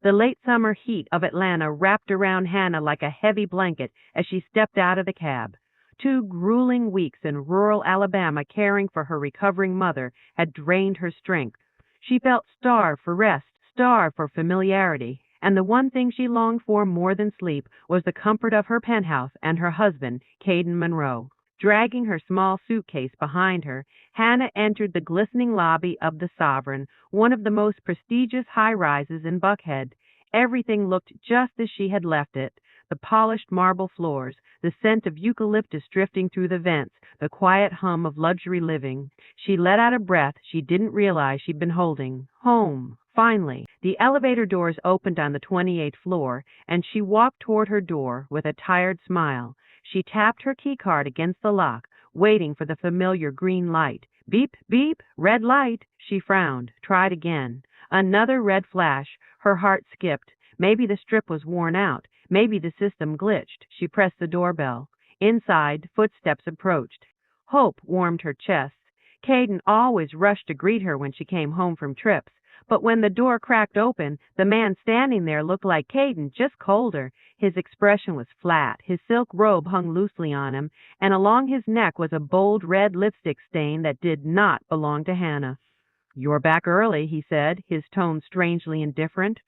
The late summer heat of Atlanta wrapped around Hannah like a heavy blanket as she stepped out of the cab. 2 grueling weeks in rural Alabama caring for her recovering mother had drained her strength. She felt starved for rest, starved for familiarity, and the one thing she longed for more than sleep was the comfort of her penthouse and her husband, Caden Monroe. Dragging her small suitcase behind her, Hannah entered the glistening lobby of the Sovereign, one of the most prestigious high-rises in Buckhead. Everything looked just as she had left it. The polished marble floors, the scent of eucalyptus drifting through the vents, the quiet hum of luxury living. She let out a breath she didn't realize she'd been holding. Home. Finally, the elevator doors opened on the 28th floor, and she walked toward her door with a tired smile. She tapped her keycard against the lock, waiting for the familiar green light. Beep, beep, red light. She frowned, tried again. Another red flash. Her heart skipped. Maybe the strip was worn out. Maybe the system glitched. She pressed the doorbell. Inside, footsteps approached. Hope warmed her chest. Caden always rushed to greet her when she came home from trips. But when the door cracked open, the man standing there looked like Caden, just colder. His expression was flat, his silk robe hung loosely on him, and along his neck was a bold red lipstick stain that did not belong to Hannah. "You're back early," he said, his tone strangely indifferent.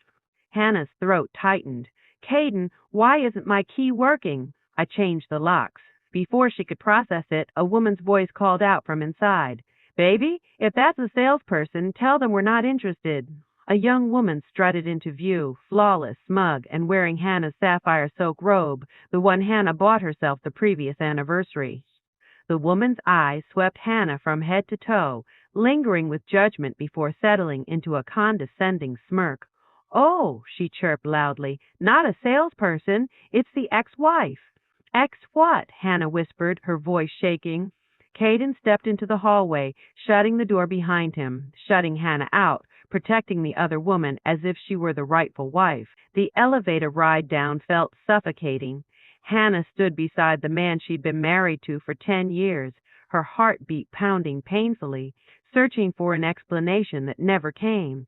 Hannah's throat tightened. "Caden, why isn't my key working?" "I changed the locks." Before she could process it, a woman's voice called out from inside. "Baby, if that's a salesperson, tell them we're not interested." A young woman strutted into view, flawless, smug, and wearing Hannah's sapphire silk robe, the one Hannah bought herself the previous anniversary. The woman's eyes swept Hannah from head to toe, lingering with judgment before settling into a condescending smirk. "Oh," she chirped loudly, "not a salesperson. It's the ex-wife." "Ex what?" Hannah whispered, her voice shaking. Caden stepped into the hallway, shutting the door behind him, shutting Hannah out, protecting the other woman as if she were the rightful wife. The elevator ride down felt suffocating. Hannah stood beside the man she'd been married to for 10 years, her heartbeat pounding painfully, searching for an explanation that never came.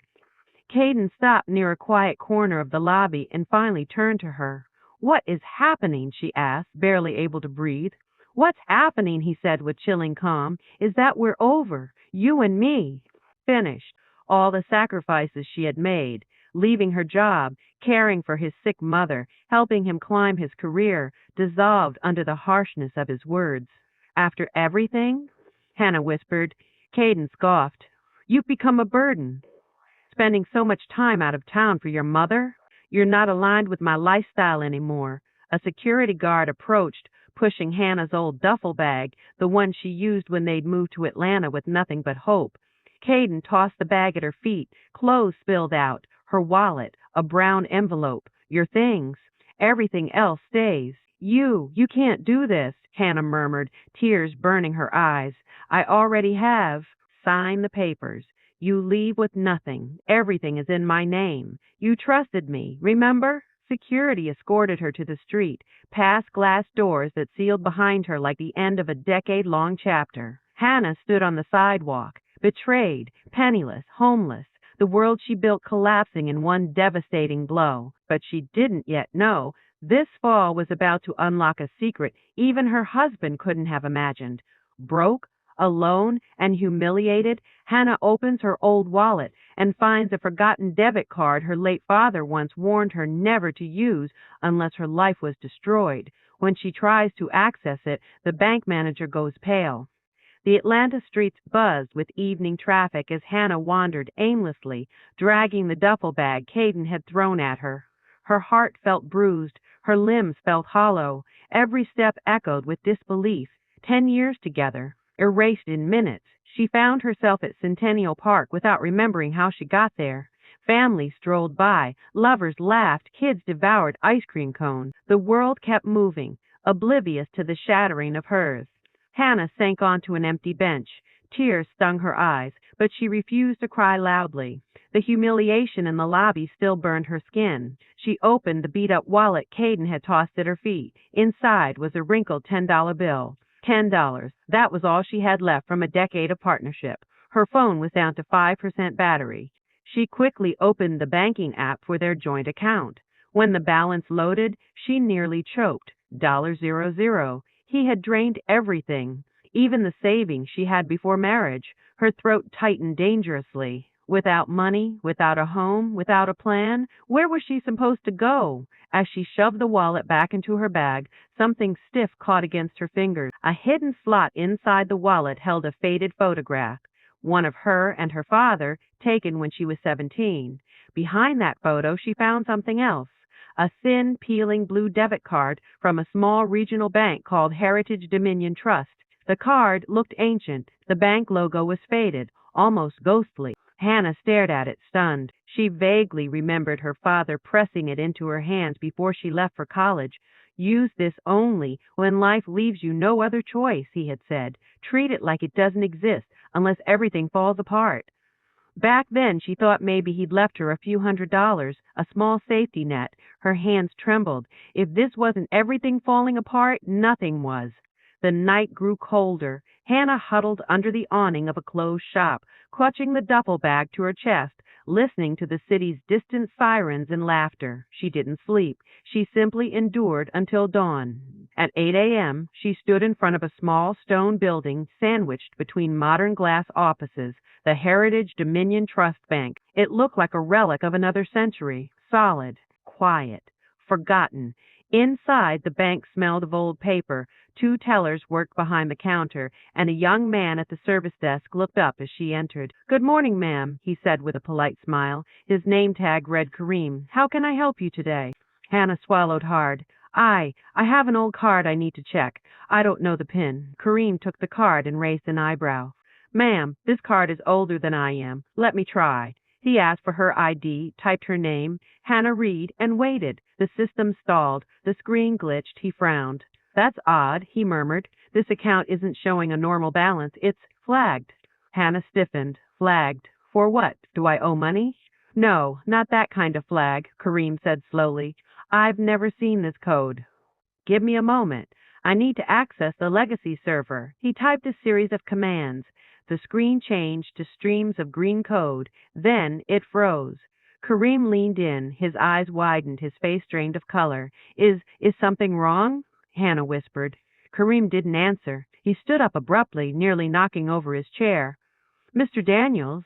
Caden stopped near a quiet corner of the lobby and finally turned to her. "What is happening?" she asked, barely able to breathe. "What's happening?" he said with chilling calm, "is that we're over, you and me. Finished. All the sacrifices she had made, leaving her job, caring for his sick mother, helping him climb his career, dissolved under the harshness of his words. After everything?" Hannah whispered. Caden scoffed. "You've become a burden. Spending so much time out of town for your mother? You're not aligned with my lifestyle anymore." A security guard approached, pushing Hannah's old duffel bag, the one she used when they'd moved to Atlanta with nothing but hope. Caden tossed the bag at her feet. Clothes spilled out, her wallet, a brown envelope. "Your things. Everything else stays." You can't do this," Hannah murmured, tears burning her eyes. "I already have." "Sign the papers. You leave with nothing. Everything is in my name. You trusted me, remember?" Security escorted her to the street, past glass doors that sealed behind her like the end of a decade-long chapter. Hannah stood on the sidewalk, betrayed, penniless, homeless, the world she built collapsing in one devastating blow. But she didn't yet know this fall was about to unlock a secret even her husband couldn't have imagined. Broke, alone, and humiliated, Hannah opens her old wallet and finds a forgotten debit card her late father once warned her never to use unless her life was destroyed. When she tries to access it, the bank manager goes pale. The Atlanta streets buzzed with evening traffic as Hannah wandered aimlessly, dragging the duffel bag Caden had thrown at her. Her heart felt bruised, her limbs felt hollow. Every step echoed with disbelief. 10 years together, erased in minutes. She found herself at Centennial Park without remembering how she got there. Families strolled by, lovers laughed, kids devoured ice cream cones. The world kept moving, oblivious to the shattering of hers. Hannah sank onto an empty bench. Tears stung her eyes, but she refused to cry loudly. The humiliation in the lobby still burned her skin. She opened the beat-up wallet Caden had tossed at her feet. Inside was a wrinkled $10 bill. $10. That was all she had left from a decade of partnership. Her phone was down to 5% battery. She quickly opened the banking app for their joint account. When the balance loaded, she nearly choked. $0. He had drained everything, even the savings she had before marriage. Her throat tightened dangerously. Without money, without a home, without a plan, where was she supposed to go? As she shoved the wallet back into her bag, something stiff caught against her fingers. A hidden slot inside the wallet held a faded photograph, one of her and her father, taken when she was 17. Behind that photo, she found something else. A thin, peeling blue debit card from a small regional bank called Heritage Dominion Trust. The card looked ancient. The bank logo was faded, almost ghostly. Hannah stared at it, stunned. She vaguely remembered her father pressing it into her hands before she left for college. Use this only when life leaves you no other choice, he had said. Treat it like it doesn't exist unless everything falls apart. Back then, she thought maybe he'd left her a few $100s, a small safety net. Her hands trembled. If this wasn't everything falling apart, nothing was. The night grew colder. Hannah huddled under the awning of a closed shop, clutching the duffel bag to her chest, listening to the city's distant sirens and laughter. She didn't sleep. She simply endured until dawn. At 8 a.m., she stood in front of a small stone building sandwiched between modern glass offices, the Heritage Dominion Trust Bank. It looked like a relic of another century, solid, quiet, forgotten. Inside, the bank smelled of old paper. 2 tellers worked behind the counter, and a young man at the service desk looked up as she entered. "Good morning, ma'am," he said with a polite smile. His name tag read Kareem. "How can I help you today?" Hannah swallowed hard. I have an old card I need to check. I don't know the PIN." Kareem took the card and raised an eyebrow. "Ma'am, this card is older than I am. Let me try." He asked for her ID, typed her name, Hannah Reed, and waited. The system stalled. The screen glitched. He frowned. "That's odd," he murmured. "This account isn't showing a normal balance. It's flagged." Hannah stiffened. "Flagged? For what? Do I owe money?" "No, not that kind of flag," Kareem said slowly. "I've never seen this code." "Give me a moment. I need to access the legacy server." He typed a series of commands. The screen changed to streams of green code. Then it froze. Kareem leaned in. His eyes widened. His face drained of color. Is something wrong?" Hannah whispered. Kareem didn't answer. He stood up abruptly, nearly knocking over his chair. "Mr. Daniels?"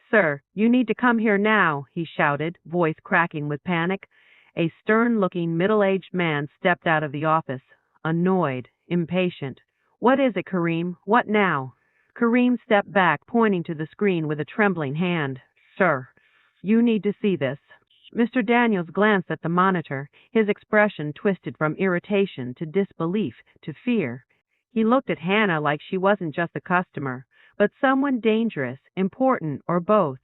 "Sir, you need to come here now," he shouted, voice cracking with panic. A stern-looking, middle-aged man stepped out of the office, annoyed, impatient. "What is it, Kareem? What now?" Kareem stepped back, pointing to the screen with a trembling hand. "Sir, you need to see this." Mr. Daniels glanced at the monitor, his expression twisted from irritation to disbelief to fear. He looked at Hannah like she wasn't just a customer, but someone dangerous, important, or both.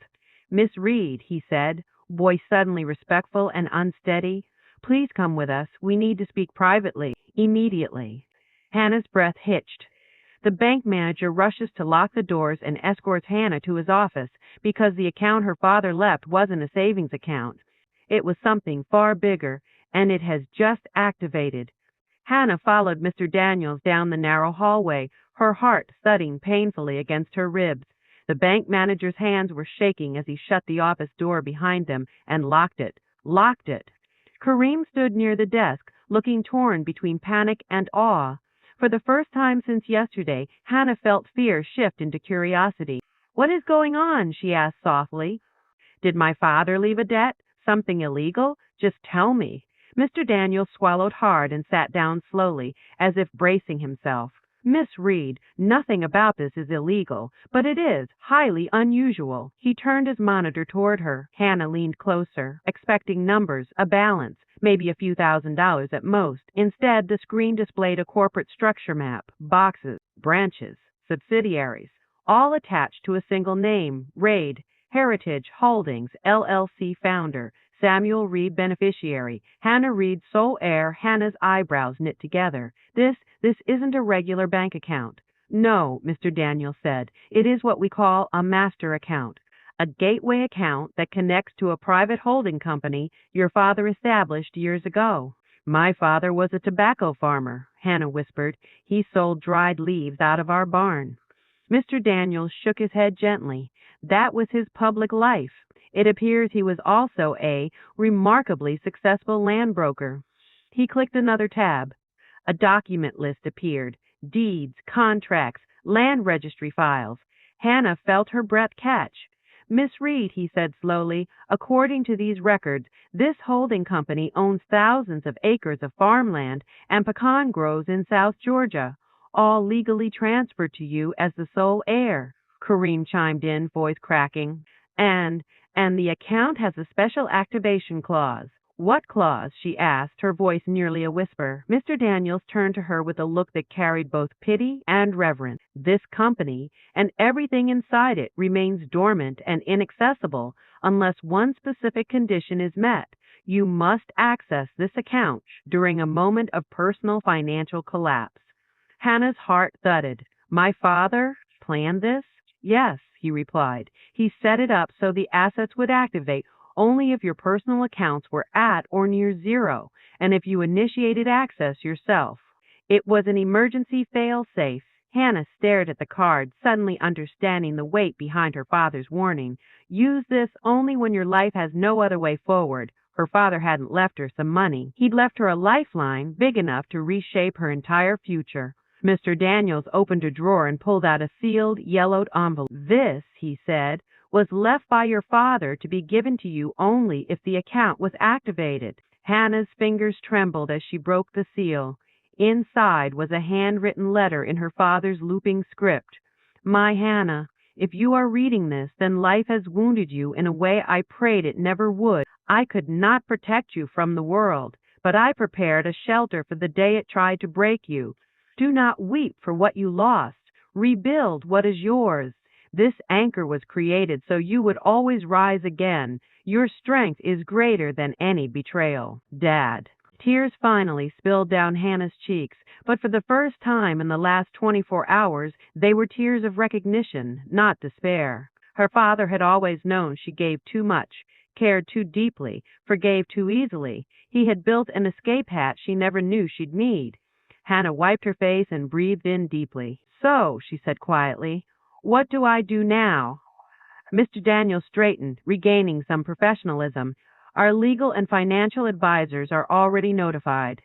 "Miss Reed," he said, voice suddenly respectful and unsteady, "please come with us. We need to speak privately, immediately." Hannah's breath hitched. The bank manager rushes to lock the doors and escorts Hannah to his office because the account her father left wasn't a savings account. It was something far bigger, and it has just activated. Hannah followed Mr. Daniels down the narrow hallway, her heart thudding painfully against her ribs. The bank manager's hands were shaking as he shut the office door behind them and locked it. Locked it. Kareem stood near the desk, looking torn between panic and awe. For the first time since yesterday, Hannah felt fear shift into curiosity. "What is going on?" she asked softly. "Did my father leave a debt? Something illegal? Just tell me." Mr. Daniels swallowed hard and sat down slowly, as if bracing himself. "Miss Reed, nothing about this is illegal, but it is highly unusual." He turned his monitor toward her. Hannah leaned closer, expecting numbers, a balance, maybe a few $1,000s at most. Instead, the screen displayed a corporate structure map, boxes, branches, subsidiaries, all attached to a single name, RAID, Heritage Holdings, LLC founder, Samuel Reed beneficiary, Hannah Reed sole heir. Hannah's eyebrows knit together. This isn't a regular bank account." "No," Mr. Daniels said. "It is what we call a master account, a gateway account that connects to a private holding company your father established years ago." "My father was a tobacco farmer," Hannah whispered. "He sold dried leaves out of our barn." Mr. Daniels shook his head gently. That was his public life. It appears he was also a remarkably successful land broker. He clicked another tab. A document list appeared: deeds, contracts, land registry files. Hannah felt her breath catch. Miss Reed, he said slowly, according to these records, this holding company owns thousands of acres of farmland and pecan groves in South Georgia, all legally transferred to you as the sole heir. Kareem chimed in, voice cracking. And and the account has a special activation clause. What clause? She asked, her voice nearly a whisper. Mr. Daniels turned to her with a look that carried both pity and reverence. This company and everything inside it remains dormant and inaccessible unless one specific condition is met. You must access this account during a moment of personal financial collapse. Hannah's heart thudded. My father planned this? Yes, he replied. He set it up so the assets would activate only if your personal accounts were at or near zero, and if you initiated access yourself. It was an emergency fail-safe. Hannah stared at the card, suddenly understanding the weight behind her father's warning. Use this only when your life has no other way forward. Her father hadn't left her some money. He'd left her a lifeline big enough to reshape her entire future. Mr. Daniels opened a drawer and pulled out a sealed, yellowed envelope. This, he said, was left by your father to be given to you only if the account was activated. Hannah's fingers trembled as she broke the seal. Inside was a handwritten letter in her father's looping script. My Hannah, if you are reading this, then life has wounded you in a way I prayed it never would. I could not protect you from the world, but I prepared a shelter for the day it tried to break you. Do not weep for what you lost. Rebuild what is yours. This anchor was created so you would always rise again. Your strength is greater than any betrayal. Dad. Tears finally spilled down Hannah's cheeks, but for the first time in the last 24 hours, they were tears of recognition, not despair. Her father had always known she gave too much, cared too deeply, forgave too easily. He had built an escape hatch she never knew she'd need. Hannah wiped her face and breathed in deeply. So, she said quietly, what do I do now? Mr. Daniels straightened, regaining some professionalism. Our legal and financial advisors are already notified.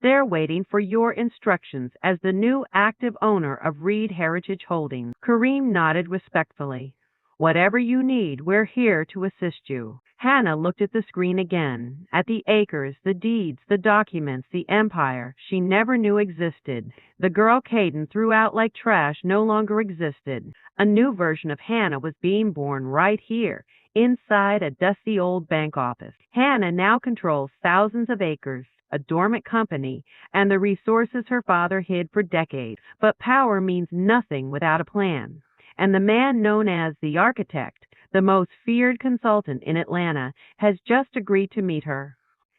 They're waiting for your instructions as the new active owner of Reed Heritage Holdings. Kareem nodded respectfully. Whatever you need, we're here to assist you. Hannah looked at the screen again, at the acres, the deeds, the documents, the empire she never knew existed. The girl Caden threw out like trash no longer existed. A new version of Hannah was being born right here, inside a dusty old bank office. Hannah now controls thousands of acres, a dormant company, and the resources her father hid for decades. But power means nothing without a plan. And the man known as the architect, the most feared consultant in Atlanta, has just agreed to meet her.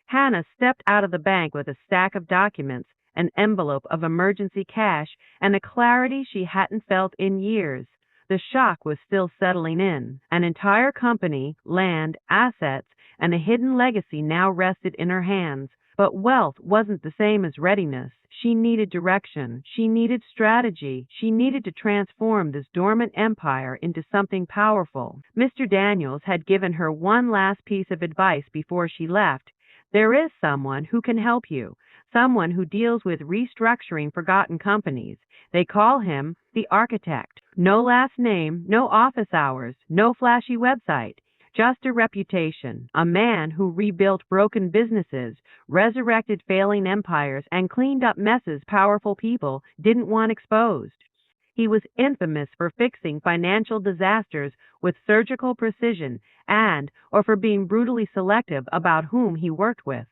Hannah stepped out of the bank with a stack of documents, an envelope of emergency cash, and a clarity she hadn't felt in years. The shock was still settling in. An entire company, land, assets, and a hidden legacy now rested in her hands. But wealth wasn't the same as readiness. She needed direction. She needed strategy. She needed to transform this dormant empire into something powerful. Mr. Daniels had given her one last piece of advice before she left. There is someone who can help you, someone who deals with restructuring forgotten companies. They call him the architect. No last name, no office hours, no flashy website. Just a reputation, a man who rebuilt broken businesses, resurrected failing empires, and cleaned up messes powerful people didn't want exposed. He was infamous for fixing financial disasters with surgical precision or for being brutally selective about whom he worked with.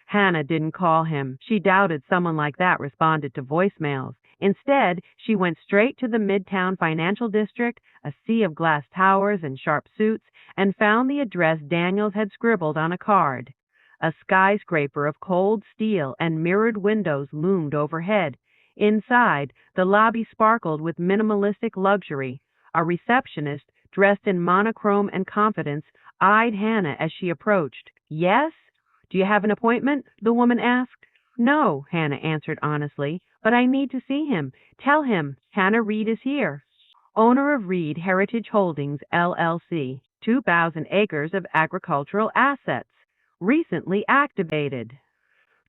Hannah didn't call him. She doubted someone like that responded to voicemails. Instead, she went straight to the Midtown Financial District, a sea of glass towers and sharp suits, and found the address Daniels had scribbled on a card. A skyscraper of cold steel and mirrored windows loomed overhead. Inside, the lobby sparkled with minimalistic luxury. A receptionist, dressed in monochrome and confidence, eyed Hannah as she approached. Yes? Do you have an appointment? The woman asked. No, Hannah answered honestly, but I need to see him. Tell him Hannah Reed is here. Owner of Reed Heritage Holdings, LLC. 2,000 acres of agricultural assets, recently activated.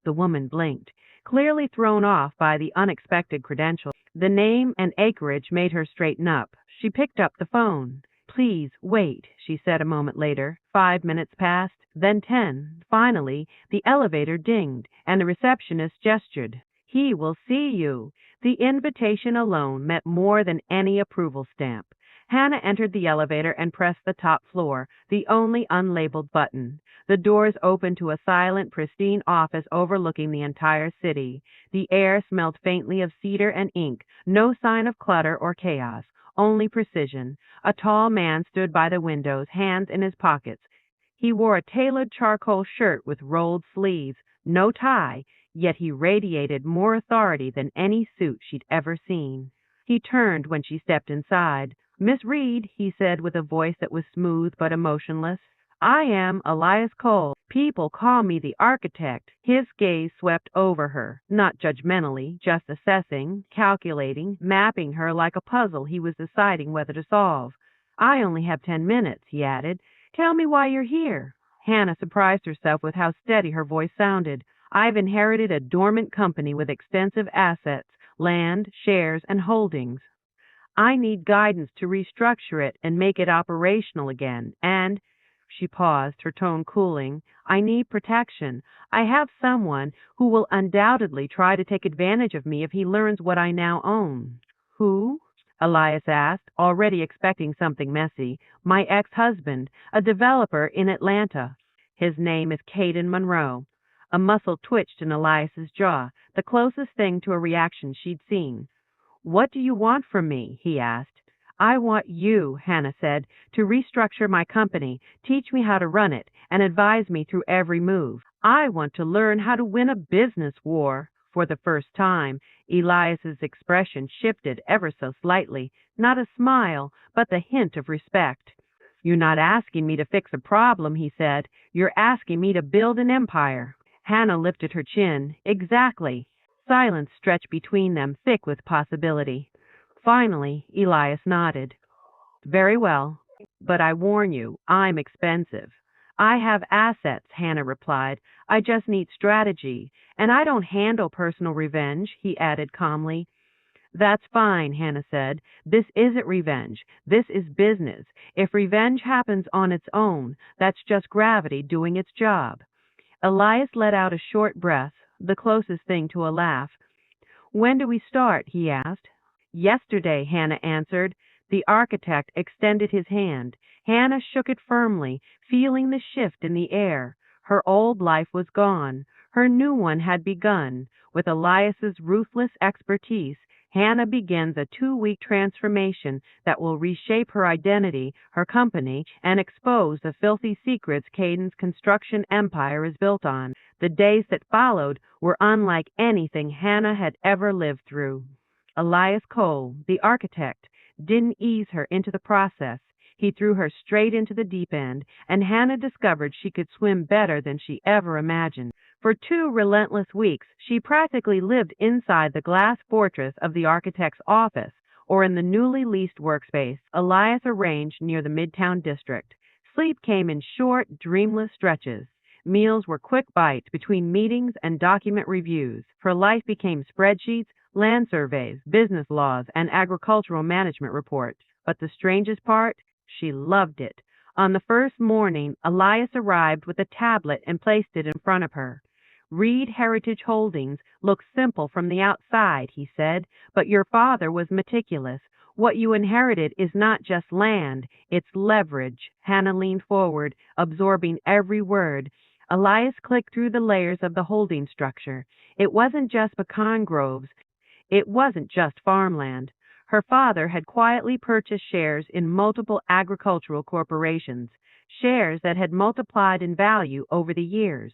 The woman blinked, clearly thrown off by the unexpected credentials. The name and acreage made her straighten up. She picked up the phone. "Please wait," she said a moment later. 5 minutes passed, then 10. Finally, the elevator dinged, and the receptionist gestured. "He will see you." The invitation alone meant more than any approval stamp. Hannah entered the elevator and pressed the top floor, the only unlabeled button. The doors opened to a silent, pristine office overlooking the entire city. The air smelled faintly of cedar and ink, no sign of clutter or chaos, only precision. A tall man stood by the windows, hands in his pockets. He wore a tailored charcoal shirt with rolled sleeves, no tie, yet he radiated more authority than any suit she'd ever seen. He turned when she stepped inside. "Miss Reed," he said with a voice that was smooth but emotionless. "I am Elias Cole. People call me the architect." His gaze swept over her, not judgmentally, just assessing, calculating, mapping her like a puzzle he was deciding whether to solve. "I only have 10 minutes," he added. "Tell me why you're here." Hannah surprised herself with how steady her voice sounded. "I've inherited a dormant company with extensive assets, land, shares, and holdings. I need guidance to restructure it and make it operational again. And," she paused, her tone cooling, "I need protection. I have someone who will undoubtedly try to take advantage of me if he learns what I now own." "Who?" Elias asked, already expecting something messy. "My ex-husband, a developer in Atlanta. His name is Caden Monroe." A muscle twitched in Elias's jaw, the closest thing to a reaction she'd seen. "What do you want from me?" he asked. "I want you," Hannah said, "to restructure my company, teach me how to run it, and advise me through every move. I want to learn how to win a business war." For the first time, Elias's expression shifted ever so slightly, not a smile, but the hint of respect. "You're not asking me to fix a problem," he said. "You're asking me to build an empire." Hannah lifted her chin. "Exactly." Silence stretched between them, thick with possibility. Finally, Elias nodded. "Very well, but I warn you, I'm expensive." "I have assets," Hannah replied. "I just need strategy. And I don't handle personal revenge," he added calmly. "That's fine," Hannah said. "This isn't revenge. This is business. If revenge happens on its own, that's just gravity doing its job." Elias let out a short breath, the closest thing to a laugh. "When do we start?" he asked. "Yesterday," Hannah answered. The architect extended his hand. Hannah shook it firmly, feeling the shift in the air. Her old life was gone. Her new one had begun. With Elias's ruthless expertise, Hannah begins a 2-week transformation that will reshape her identity, her company, and expose the filthy secrets Caden's construction empire is built on. The days that followed were unlike anything Hannah had ever lived through. Elias Cole, the architect, didn't ease her into the process. He threw her straight into the deep end, and Hannah discovered she could swim better than she ever imagined. For 2 relentless weeks, she practically lived inside the glass fortress of the architect's office, or in the newly leased workspace Elias arranged near the Midtown district. Sleep came in short, dreamless stretches. Meals were quick bites between meetings and document reviews. Her life became spreadsheets, land surveys, business laws, and agricultural management reports. But the strangest part, she loved it. On the first morning, Elias arrived with a tablet and placed it in front of her. "Reed Heritage Holdings looks simple from the outside," he said, "but your father was meticulous. What you inherited is not just land, it's leverage." Hannah leaned forward, absorbing every word. Elias clicked through the layers of the holding structure. It wasn't just pecan groves. It wasn't just farmland. Her father had quietly purchased shares in multiple agricultural corporations, shares that had multiplied in value over the years.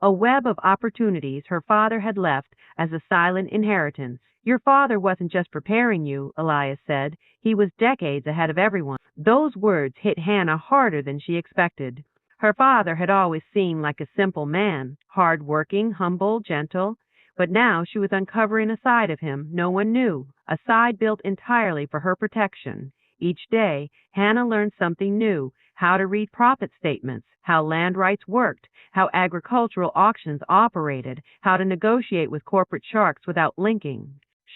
A web of opportunities her father had left as a silent inheritance. "Your father wasn't just preparing you," Elias said. "He was decades ahead of everyone." Those words hit Hannah harder than she expected. Her father had always seemed like a simple man, hard-working, humble, gentle. But now she was uncovering a side of him no one knew, a side built entirely for her protection. Each day, Hannah learned something new, how to read profit statements, how land rights worked, how agricultural auctions operated, how to negotiate with corporate sharks without linking.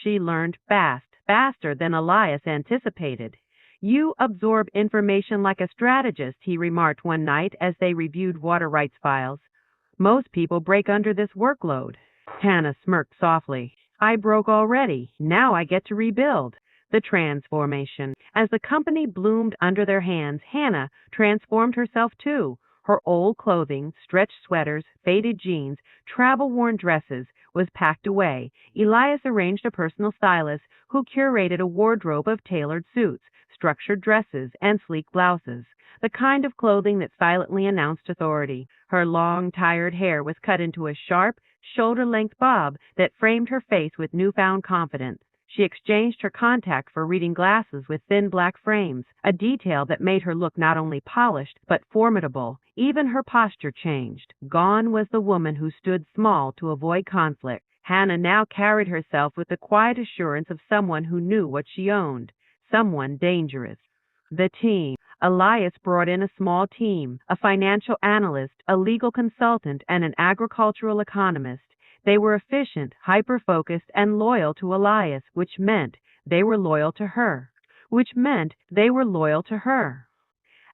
She learned fast, faster than Elias anticipated. You absorb information like a strategist, he remarked one night as they reviewed water rights files. Most people break under this workload. Hannah smirked softly. I broke already. Now I get to rebuild. The transformation. As the company bloomed under their hands, Hannah transformed herself too. Her old clothing, stretched sweaters, faded jeans, travel-worn dresses, was packed away. Elias arranged a personal stylist who curated a wardrobe of tailored suits, structured dresses, and sleek blouses, the kind of clothing that silently announced authority. Her long, tired hair was cut into a sharp, shoulder-length bob that framed her face with newfound confidence. She exchanged her contact for reading glasses with thin black frames, a detail that made her look not only polished but formidable. Even her posture changed. Gone was the woman who stood small to avoid conflict. Hannah now carried herself with the quiet assurance of someone who knew what she owned, someone dangerous. The team. Elias brought in a small team, a financial analyst, a legal consultant, and an agricultural economist. They were efficient, hyper-focused, and loyal to Elias, which meant they were loyal to her.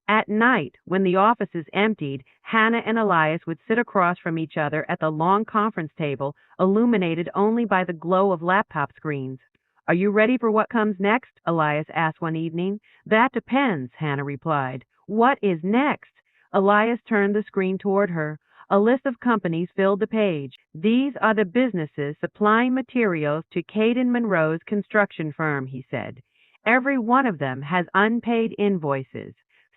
At night, when the offices emptied, Hannah and Elias would sit across from each other at the long conference table, illuminated only by the glow of laptop screens. Are you ready for what comes next? Elias asked one evening. That depends, Hannah replied. What is next? Elias turned the screen toward her. A list of companies filled the page. These are the businesses supplying materials to Caden Monroe's construction firm, he said. Every one of them has unpaid invoices.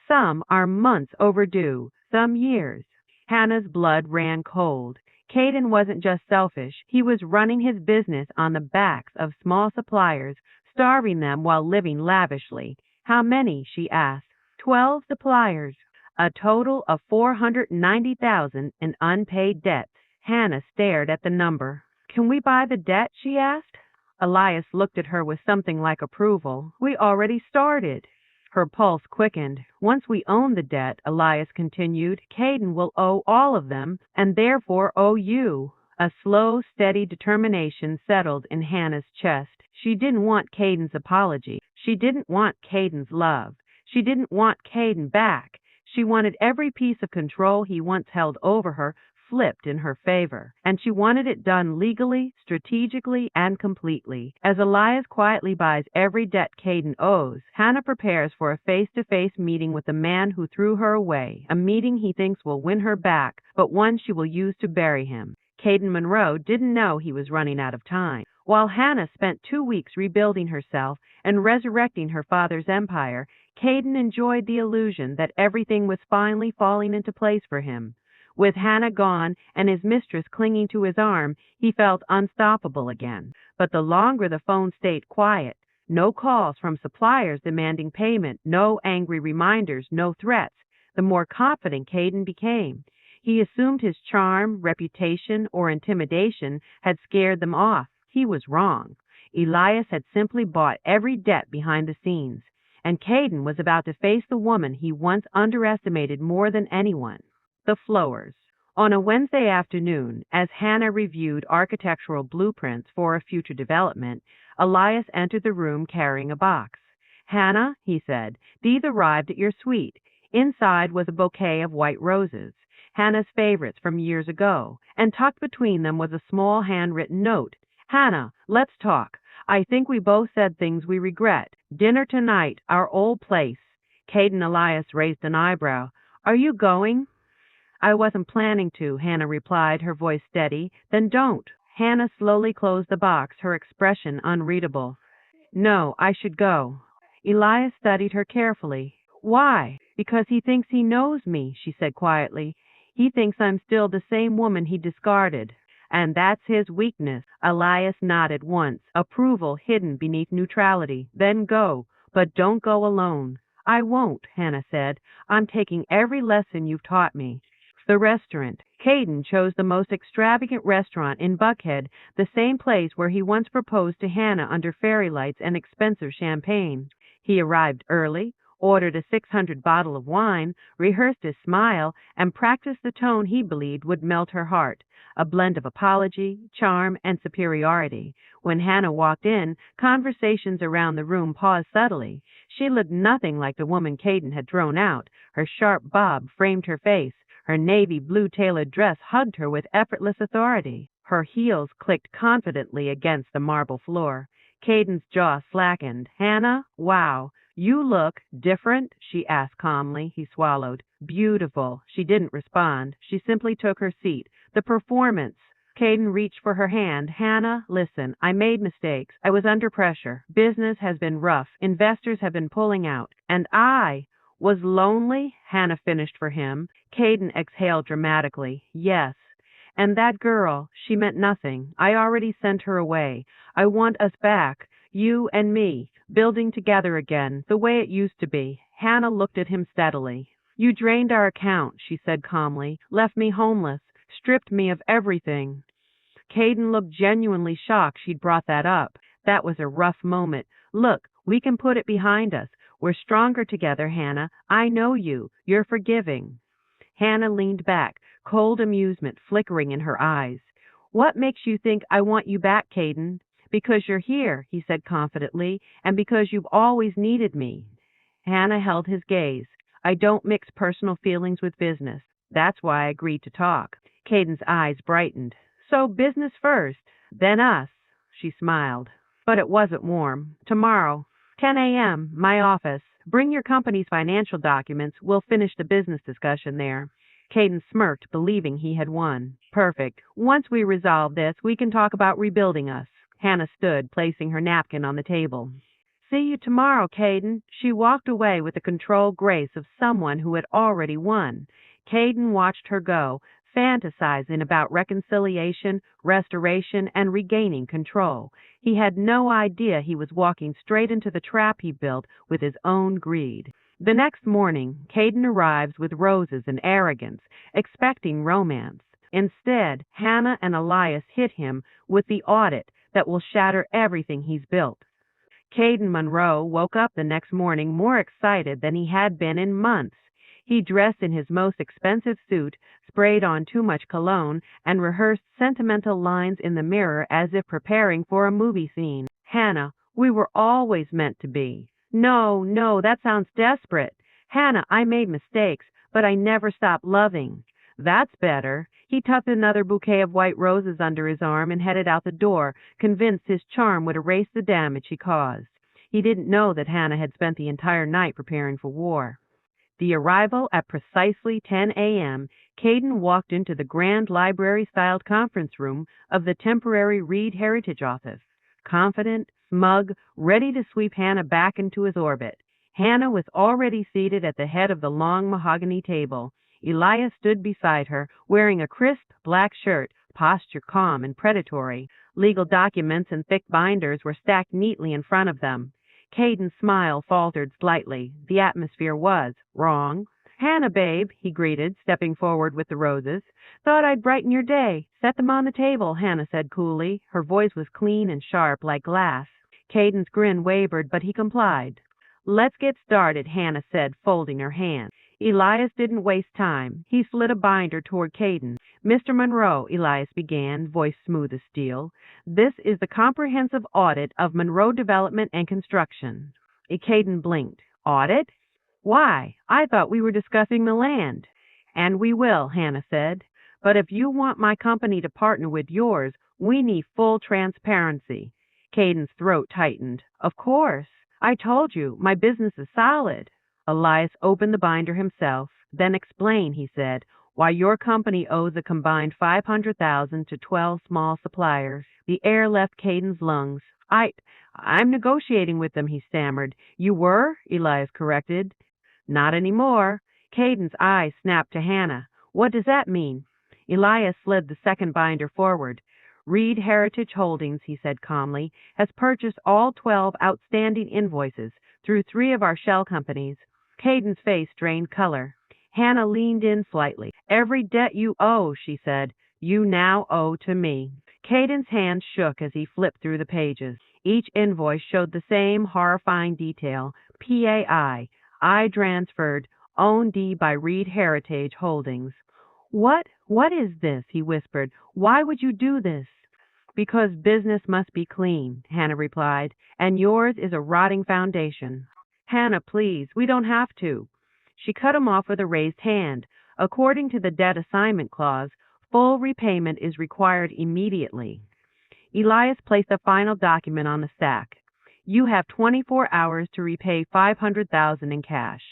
Some are months overdue, some years. Hannah's blood ran cold. Caden wasn't just selfish. He was running his business on the backs of small suppliers, starving them while living lavishly. How many? She asked. 12 suppliers. A total of $490,000 in unpaid debts. Hannah stared at the number. Can we buy the debt? She asked. Elias looked at her with something like approval. We already started. Her pulse quickened. Once we own the debt, Elias continued, Caden will owe all of them, and therefore owe you. A slow, steady determination settled in Hannah's chest. She didn't want Caden's apology. She didn't want Caden's love. She didn't want Caden back. She wanted every piece of control he once held over her flipped in her favor, and she wanted it done legally, strategically, and completely. As Elias quietly buys every debt Caden owes, Hannah prepares for a face-to-face meeting with the man who threw her away, a meeting he thinks will win her back, but one she will use to bury him. Caden Monroe didn't know he was running out of time. While Hannah spent 2 weeks rebuilding herself and resurrecting her father's empire, Caden enjoyed the illusion that everything was finally falling into place for him. With Hannah gone and his mistress clinging to his arm, he felt unstoppable again. But the longer the phone stayed quiet, no calls from suppliers demanding payment, no angry reminders, no threats, the more confident Caden became. He assumed his charm, reputation, or intimidation had scared them off. He was wrong. Elias had simply bought every debt behind the scenes, and Caden was about to face the woman he once underestimated more than anyone. The Flowers. On a Wednesday afternoon, as Hannah reviewed architectural blueprints for a future development, Elias entered the room carrying a box. Hannah, he said, these arrived at your suite. Inside was a bouquet of white roses, Hannah's favorites from years ago, and tucked between them was a small handwritten note. Hannah, let's talk. I think we both said things we regret. Dinner tonight, our old place. Caden Elias raised an eyebrow. Are you going? I wasn't planning to, Hannah replied, her voice steady. Then don't. Hannah slowly closed the box, her expression unreadable. No, I should go. Elias studied her carefully. Why? Because he thinks he knows me, she said quietly. He thinks I'm still the same woman he discarded. And that's his weakness. Elias nodded once, approval hidden beneath neutrality. Then go, but don't go alone. I won't, Hannah said. I'm taking every lesson you've taught me. The restaurant. Caden chose the most extravagant restaurant in Buckhead, the same place where he once proposed to Hannah under fairy lights and expensive champagne. He arrived early, ordered a 600 bottle of wine, rehearsed his smile, and practiced the tone he believed would melt her heart, a blend of apology, charm, and superiority. When Hannah walked in, conversations around the room paused subtly. She looked nothing like the woman Caden had thrown out. Her sharp bob framed her face. Her navy blue tailored dress hugged her with effortless authority. Her heels clicked confidently against the marble floor. Caden's jaw slackened. Hannah, wow, you look different, she asked calmly. He swallowed. Beautiful. She didn't respond. She simply took her seat. The performance. Caden reached for her hand. Hannah, listen, I made mistakes. I was under pressure. Business has been rough. Investors have been pulling out. And I was lonely, Hannah finished for him. Caden exhaled dramatically. Yes. And that girl, she meant nothing. I already sent her away. I want us back, you and me, building together again, the way it used to be. Hannah looked at him steadily. You drained our account, she said calmly, left me homeless, stripped me of everything. Caden looked genuinely shocked she'd brought that up. That was a rough moment. Look, we can put it behind us. We're stronger together, Hannah. I know you. You're forgiving. Hannah leaned back, cold amusement flickering in her eyes. What makes you think I want you back, Caden? Because you're here, he said confidently, and because you've always needed me. Hannah held his gaze. I don't mix personal feelings with business. That's why I agreed to talk. Caden's eyes brightened. So business first, then us. She smiled. But it wasn't warm. Tomorrow, 10 a.m., my office. Bring your company's financial documents. We'll finish the business discussion there. Caden smirked, believing he had won. Perfect. Once we resolve this, we can talk about rebuilding us. Hannah stood, placing her napkin on the table. See you tomorrow, Caden. She walked away with the controlled grace of someone who had already won. Caden watched her go, fantasizing about reconciliation, restoration, and regaining control. He had no idea he was walking straight into the trap he built with his own greed. The next morning, Caden arrives with roses and arrogance, expecting romance. Instead, Hannah and Elias hit him with the audit that will shatter everything he's built. Caden Monroe woke up the next morning more excited than he had been in months. He dressed in his most expensive suit, sprayed on too much cologne, and rehearsed sentimental lines in the mirror as if preparing for a movie scene. Hannah, we were always meant to be. No, that sounds desperate. Hannah, I made mistakes, but I never stopped loving. That's better. He tucked another bouquet of white roses under his arm and headed out the door, convinced his charm would erase the damage he caused. He didn't know that Hannah had spent the entire night preparing for war. The arrival at precisely 10 a.m., Caden walked into the grand library-styled conference room of the temporary Reed Heritage Office. Confident, smug, ready to sweep Hannah back into his orbit. Hannah was already seated at the head of the long mahogany table. Elias stood beside her, wearing a crisp black shirt, posture calm and predatory. Legal documents and thick binders were stacked neatly in front of them. Caden's smile faltered slightly. The atmosphere was wrong. Hannah, babe, he greeted, stepping forward with the roses. Thought I'd brighten your day. Set them on the table, Hannah said coolly. Her voice was clean and sharp like glass. Caden's grin wavered, but he complied. Let's get started, Hannah said, folding her hands. Elias didn't waste time. He slid a binder toward Caden. Mr. Monroe, Elias began, voice smooth as steel. This is the comprehensive audit of Monroe Development and Construction. Caden blinked. Audit? Why, I thought we were discussing the land. And we will, Hannah said. But if you want my company to partner with yours, we need full transparency. Caden's throat tightened. Of course. I told you, my business is solid. Elias opened the binder himself. Then explain, he said, why your company owes a combined $500,000 to 12 small suppliers. The air left Caden's lungs. I'm negotiating with them, he stammered. You were? Elias corrected. Not anymore. Caden's eyes snapped to Hannah. What does that mean? Elias slid the second binder forward. Reed Heritage Holdings, he said calmly, has purchased all 12 outstanding invoices through 3 of our shell companies. Caden's face drained color. Hannah leaned in slightly. Every debt you owe, she said, you now owe to me. Caden's hand shook as he flipped through the pages. Each invoice showed the same horrifying detail. PAI, I transferred, owned D by Reed Heritage Holdings. What is this? He whispered. Why would you do this? Because business must be clean, Hannah replied, and yours is a rotting foundation. Hannah, please, we don't have to. She cut him off with a raised hand. According to the debt assignment clause, full repayment is required immediately. Elias placed a final document on the stack. You have 24 hours to repay 500,000 in cash.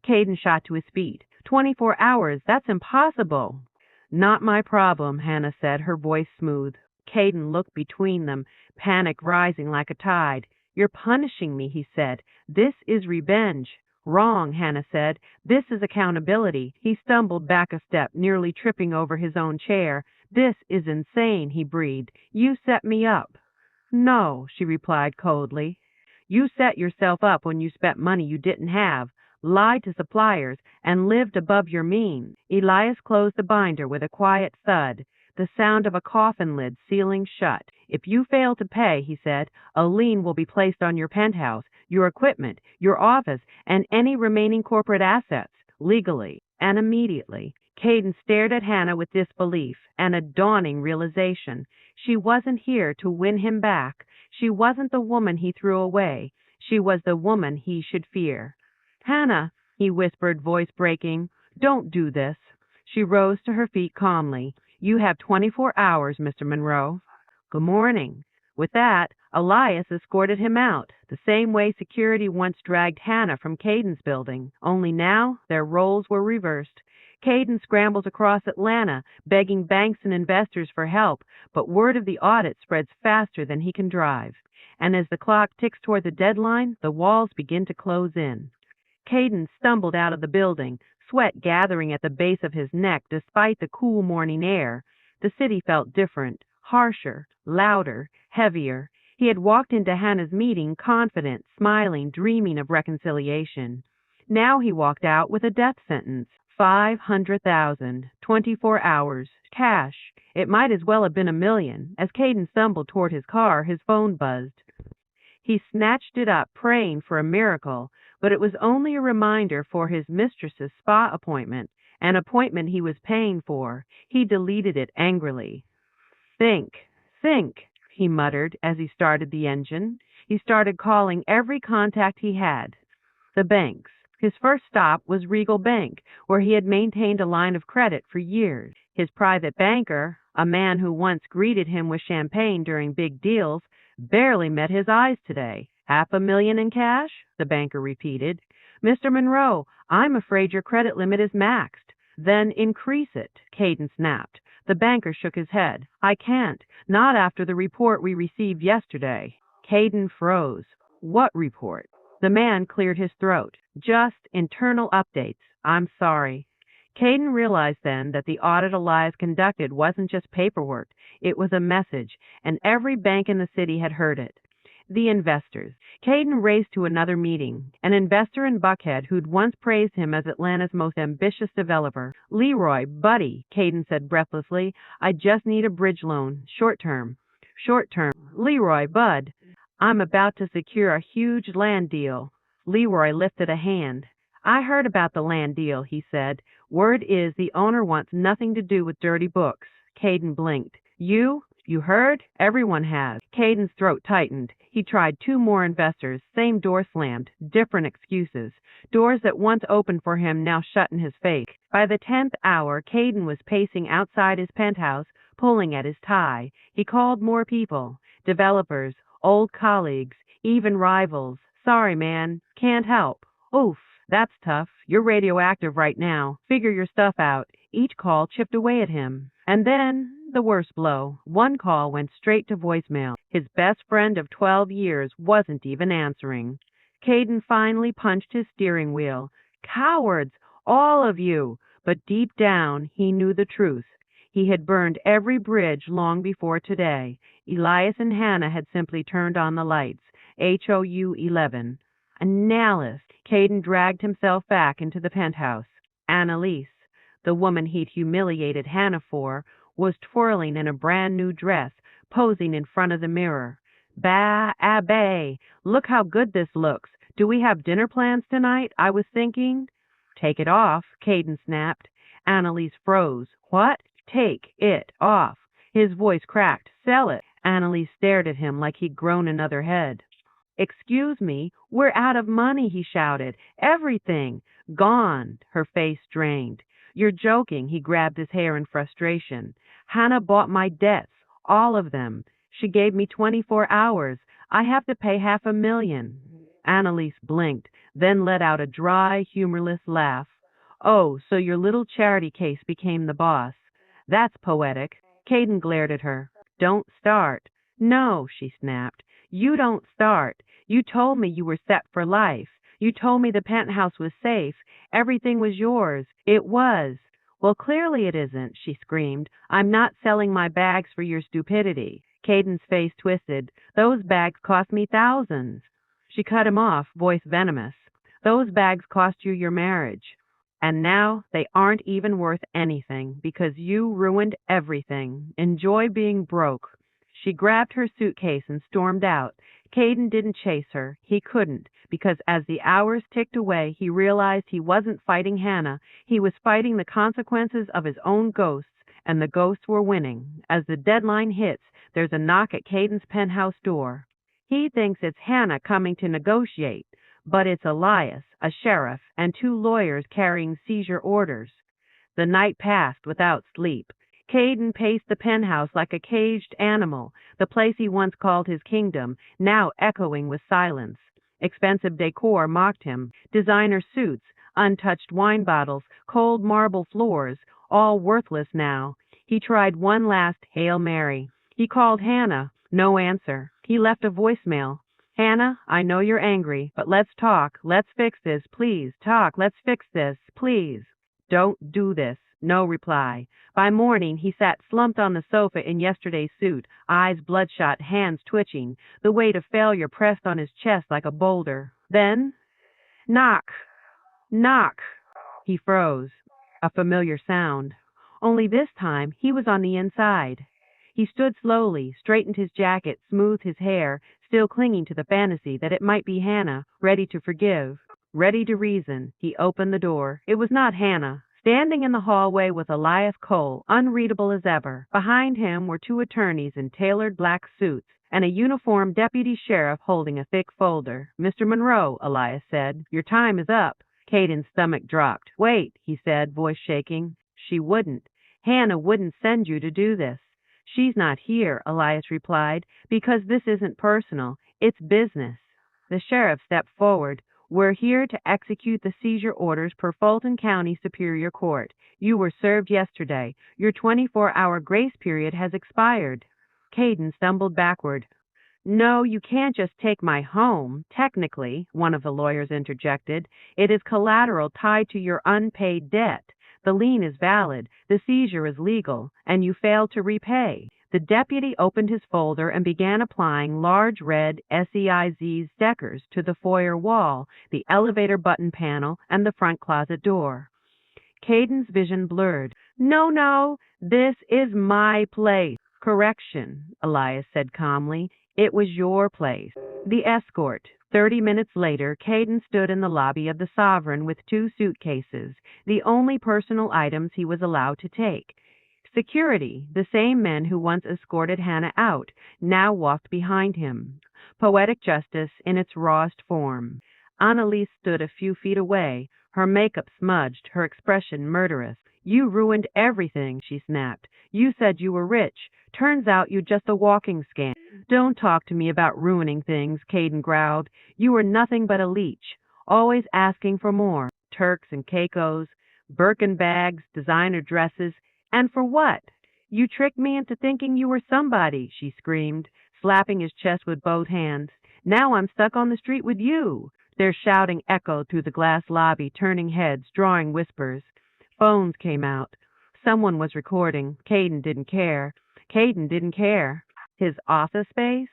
Caden shot to his feet. 24 hours, that's impossible. Not my problem, Hannah said, her voice smooth. Caden looked between them, panic rising like a tide. You're punishing me, he said. This is revenge. Wrong, Hannah said. This is accountability. He stumbled back a step, nearly tripping over his own chair. This is insane, he breathed. You set me up. No, she replied coldly. You set yourself up when you spent money you didn't have, lied to suppliers, and lived above your means. Elias closed the binder with a quiet thud, the sound of a coffin lid sealing shut. If you fail to pay, he said, a lien will be placed on your penthouse, your equipment, your office, and any remaining corporate assets, legally and immediately. Caden stared at Hannah with disbelief and a dawning realization. She wasn't here to win him back. She wasn't the woman he threw away. She was the woman he should fear. Hannah, he whispered, voice breaking, don't do this. She rose to her feet calmly. You have 24 hours, Mr. Monroe. Good morning. With that, Elias escorted him out, the same way security once dragged Hannah from Caden's building, only now their roles were reversed. Caden scrambles across Atlanta, begging banks and investors for help, but word of the audit spreads faster than he can drive. And as the clock ticks toward the deadline, the walls begin to close in. Caden stumbled out of the building, sweat gathering at the base of his neck despite the cool morning air. The city felt different, harsher, louder, heavier. He had walked into Hannah's meeting confident, smiling, dreaming of reconciliation. Now he walked out with a death sentence. 500,000, 24 hours, cash. It might as well have been $1 million. As Caden stumbled toward his car, his phone buzzed. He snatched it up, praying for a miracle, but it was only a reminder for his mistress's spa appointment, an appointment he was paying for. He deleted it angrily. Think, he muttered as he started the engine. He started calling every contact he had. The banks. His first stop was Regal Bank, where he had maintained a line of credit for years. His private banker, a man who once greeted him with champagne during big deals, barely met his eyes today. $500,000 in cash? The banker repeated. Mr. Monroe, I'm afraid your credit limit is maxed. Then increase it, Caden snapped. The banker shook his head. I can't, not after the report we received yesterday. Caden froze. What report? The man cleared his throat. Just internal updates. I'm sorry. Caden realized then that the audit Elias conducted wasn't just paperwork. It was a message, and every bank in the city had heard it. The investors. Caden raced to another meeting. An investor in Buckhead who'd once praised him as Atlanta's most ambitious developer. Leroy, buddy, Caden said breathlessly, I just need a bridge loan. Short term. Leroy, bud. I'm about to secure a huge land deal. Leroy lifted a hand. I heard about the land deal, he said. Word is the owner wants nothing to do with dirty books. Caden blinked. You heard? Everyone has. Caden's throat tightened. He tried 2 more investors. Same door slammed. Different excuses. Doors that once opened for him now shut in his face. By the 10th hour, Caden was pacing outside his penthouse, pulling at his tie. He called more people. Developers, old colleagues, even rivals. Sorry, man. Can't help. Oof. That's tough. You're radioactive right now. Figure your stuff out. Each call chipped away at him. And then, the worst blow. One call went straight to voicemail. His best friend of 12 years wasn't even answering. Caden finally punched his steering wheel. Cowards! All of you! But deep down, he knew the truth. He had burned every bridge long before today. Elias and Hannah had simply turned on the lights. HOU 11. Annalise. Caden dragged himself back into the penthouse. Annalise, the woman he'd humiliated Hannah for, was twirling in a brand new dress, posing in front of the mirror. Bah, Abbé, look how good this looks. Do we have dinner plans tonight? I was thinking. Take it off, Caden snapped. Annalise froze. What? Take it off. His voice cracked. Sell it. Annalise stared at him like he'd grown another head. Excuse me, we're out of money, he shouted. Everything. Gone. Her face drained. You're joking, he grabbed his hair in frustration. Hannah bought my debts, all of them. She gave me 24 hours. I have to pay $500,000. Annalise blinked, then let out a dry, humorless laugh. Oh, so your little charity case became the boss. That's poetic. Caden glared at her. Don't start. No, she snapped. You don't start. You told me you were set for life. You told me the penthouse was safe. Everything was yours. It was. Well, clearly it isn't, she screamed. I'm not selling my bags for your stupidity. Caden's face twisted. Those bags cost me thousands. She cut him off, voice venomous. Those bags cost you your marriage. And now they aren't even worth anything because you ruined everything. Enjoy being broke. She grabbed her suitcase and stormed out. Caden didn't chase her. He couldn't, because as the hours ticked away, he realized he wasn't fighting Hannah. He was fighting the consequences of his own ghosts, and the ghosts were winning. As the deadline hits, there's a knock at Caden's penthouse door. He thinks it's Hannah coming to negotiate, but it's Elias, a sheriff, and 2 lawyers carrying seizure orders. The night passed without sleep. Caden paced the penthouse like a caged animal, the place he once called his kingdom, now echoing with silence. Expensive decor mocked him, designer suits, untouched wine bottles, cold marble floors, all worthless now. He tried one last Hail Mary. He called Hannah. No answer. He left a voicemail. Hannah, I know you're angry, but let's talk. Let's fix this, please. Talk. Let's fix this, please. Don't do this. No reply. By morning, he sat slumped on the sofa in yesterday's suit, eyes bloodshot, hands twitching, the weight of failure pressed on his chest like a boulder. Then, knock, knock. He froze. A familiar sound. Only this time, he was on the inside. He stood slowly, straightened his jacket, smoothed his hair, still clinging to the fantasy that it might be Hannah, ready to forgive, ready to reason. He opened the door. It was not Hannah. Standing in the hallway was Elias Cole, unreadable as ever. Behind him were 2 attorneys in tailored black suits and a uniformed deputy sheriff holding a thick folder. Mr. Monroe, Elias said, your time is up. Caden's stomach dropped. Wait, he said, voice shaking. She wouldn't. Hannah wouldn't send you to do this. She's not here, Elias replied, because this isn't personal. It's business. The sheriff stepped forward. We're here to execute the seizure orders per Fulton County Superior Court. You were served yesterday. Your 24-hour grace period has expired. Caden stumbled backward. No, you can't just take my home. Technically, one of the lawyers interjected, it is collateral tied to your unpaid debt. The lien is valid, the seizure is legal, and you failed to repay. The deputy opened his folder and began applying large red SEIZ stickers to the foyer wall, the elevator button panel, and the front closet door. Caden's vision blurred. No, this is my place. Correction, Elias said calmly. It was your place. The escort. 30 minutes later, Caden stood in the lobby of the Sovereign with 2 suitcases, the only personal items he was allowed to take. Security, the same men who once escorted Hannah out, now walked behind him. Poetic justice in its rawest form. Annalise stood a few feet away, her makeup smudged, her expression murderous. You ruined everything, she snapped. You said you were rich. Turns out you're just a walking scam. Don't talk to me about ruining things, Caden growled. You were nothing but a leech, always asking for more. Turks and Caicos, Birkin bags, designer dresses. And for what? You tricked me into thinking you were somebody, she screamed, slapping his chest with both hands. Now I'm stuck on the street with you. Their shouting echoed through the glass lobby, turning heads, drawing whispers. Phones came out. Someone was recording. Caden didn't care. Caden didn't care. His office space?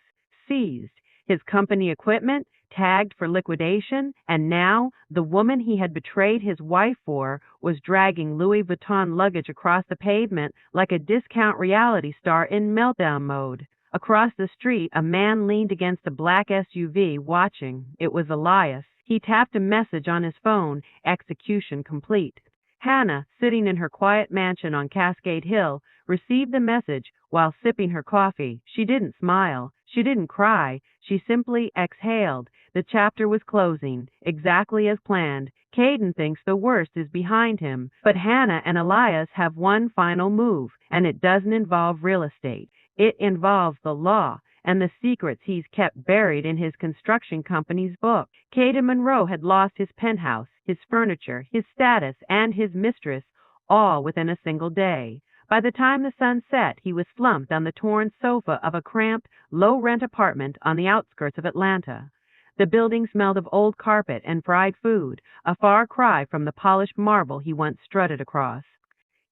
Seized. His company equipment? Tagged for liquidation, and now the woman he had betrayed his wife for was dragging Louis Vuitton luggage across the pavement like a discount reality star in meltdown mode. Across the street, a man leaned against a black SUV, watching. It was Elias. He tapped a message on his phone, execution complete. Hannah, sitting in her quiet mansion on Cascade Hill, received the message while sipping her coffee. She didn't smile. She didn't cry. She simply exhaled. The chapter was closing, exactly as planned. Caden thinks the worst is behind him, but Hannah and Elias have one final move, and it doesn't involve real estate. It involves the law and the secrets he's kept buried in his construction company's book. Caden Monroe had lost his penthouse, his furniture, his status, and his mistress, all within a single day. By the time the sun set, he was slumped on the torn sofa of a cramped, low-rent apartment on the outskirts of Atlanta. The building smelled of old carpet and fried food, a far cry from the polished marble he once strutted across.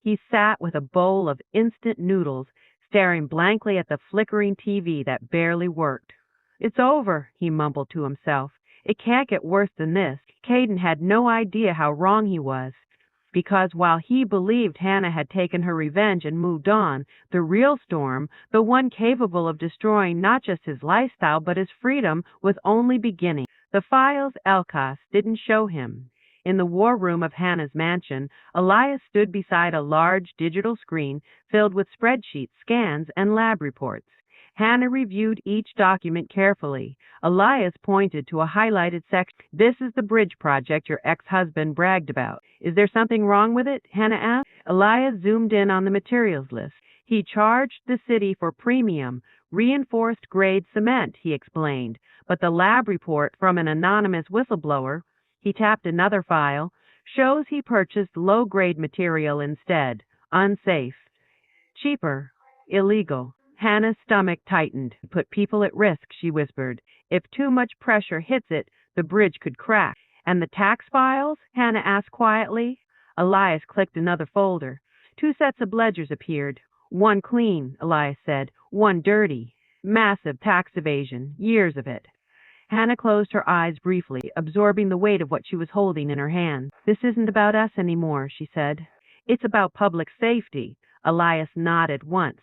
He sat with a bowl of instant noodles, staring blankly at the flickering TV that barely worked. "It's over," he mumbled to himself. "It can't get worse than this." Caden had no idea how wrong he was, because while he believed Hannah had taken her revenge and moved on, the real storm, the one capable of destroying not just his lifestyle but his freedom, was only beginning. The files Elkas didn't show him. In the war room of Hannah's mansion, Elias stood beside a large digital screen filled with spreadsheets, scans, and lab reports. Hannah reviewed each document carefully. Elias pointed to a highlighted section. "This is the bridge project your ex-husband bragged about. Is there something wrong with it?" Hannah asked. Elias zoomed in on the materials list. "He charged the city for premium, reinforced grade cement," he explained. "But the lab report from an anonymous whistleblower," he tapped another file, "shows he purchased low-grade material instead. Unsafe. Cheaper. Illegal." Hannah's stomach tightened. "Put people at risk," she whispered. "If too much pressure hits it, the bridge could crack." "And the tax files?" Hannah asked quietly. Elias clicked another folder. Two sets of ledgers appeared. "One clean," Elias said. "One dirty. Massive tax evasion. Years of it." Hannah closed her eyes briefly, absorbing the weight of what she was holding in her hands. "This isn't about us anymore," she said. "It's about public safety." Elias nodded once,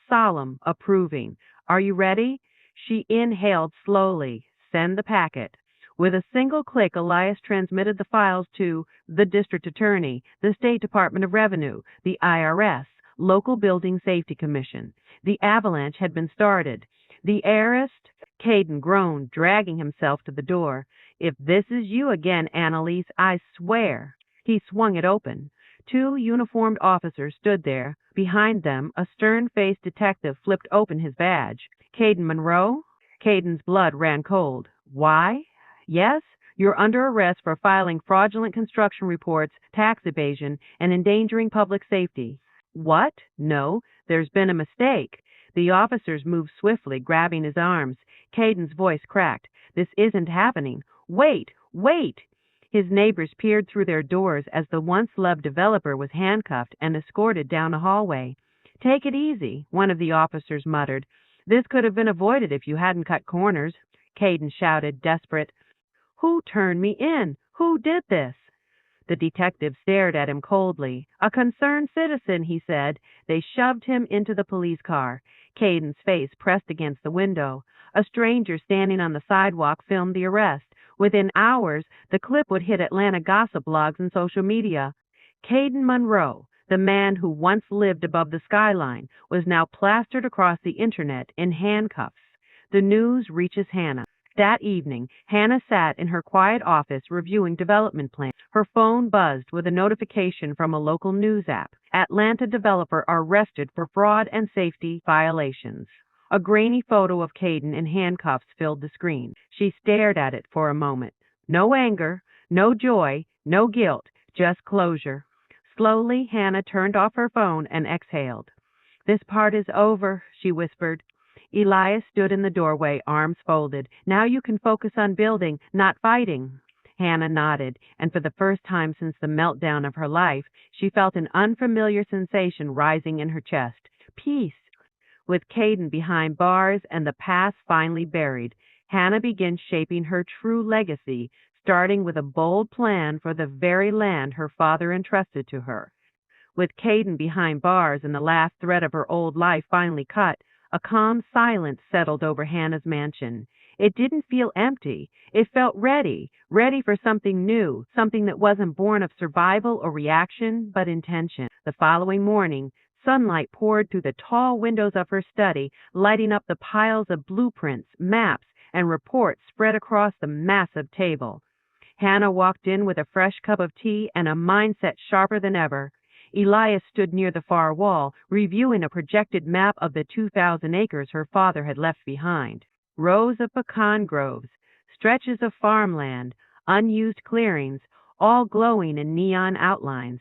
solemn, approving. "Are you ready?" She inhaled slowly. "Send the packet." With a single click, Elias transmitted the files to the district attorney, the State Department of Revenue, the IRS, Local Building Safety Commission. The avalanche had been started. "The heiress?" Caden groaned, dragging himself to the door. "If this is you again, Annalise, I swear." He swung it open. Two uniformed officers stood there. Behind them, a stern-faced detective flipped open his badge. "Caden Monroe?" Caden's blood ran cold. "Why?" "Yes, you're under arrest for filing fraudulent construction reports, tax evasion, and endangering public safety." "What? No, there's been a mistake." The officers moved swiftly, grabbing his arms. Caden's voice cracked. "This isn't happening. Wait, wait!" His neighbors peered through their doors as the once-loved developer was handcuffed and escorted down a hallway. "Take it easy," one of the officers muttered. "This could have been avoided if you hadn't cut corners." Caden shouted, desperate. "Who turned me in? Who did this?" The detective stared at him coldly. "A concerned citizen," he said. They shoved him into the police car. Caden's face pressed against the window. A stranger standing on the sidewalk filmed the arrest. Within hours, the clip would hit Atlanta gossip blogs and social media. Caden Monroe, the man who once lived above the skyline, was now plastered across the internet in handcuffs. The news reaches Hannah. That evening, Hannah sat in her quiet office reviewing development plans. Her phone buzzed with a notification from a local news app. "Atlanta developer arrested for fraud and safety violations." A grainy photo of Caden in handcuffs filled the screen. She stared at it for a moment. No anger, no joy, no guilt, just closure. Slowly, Hannah turned off her phone and exhaled. "This part is over," she whispered. Elias stood in the doorway, arms folded. "Now you can focus on building, not fighting." Hannah nodded, and for the first time since the meltdown of her life, she felt an unfamiliar sensation rising in her chest. Peace. With Caden behind bars and the past finally buried, Hannah began shaping her true legacy, starting with a bold plan for the very land her father entrusted to her. With Caden behind bars and the last thread of her old life finally cut, A calm silence settled over Hannah's mansion. It didn't feel empty. It felt ready, ready for something new, something that wasn't born of survival or reaction, but intention. The following morning, sunlight poured through the tall windows of her study, lighting up the piles of blueprints, maps, and reports spread across the massive table. Hannah walked in with a fresh cup of tea and a mindset sharper than ever. Elias stood near the far wall, reviewing a projected map of the 2,000 acres her father had left behind. Rows of pecan groves, stretches of farmland, unused clearings, all glowing in neon outlines.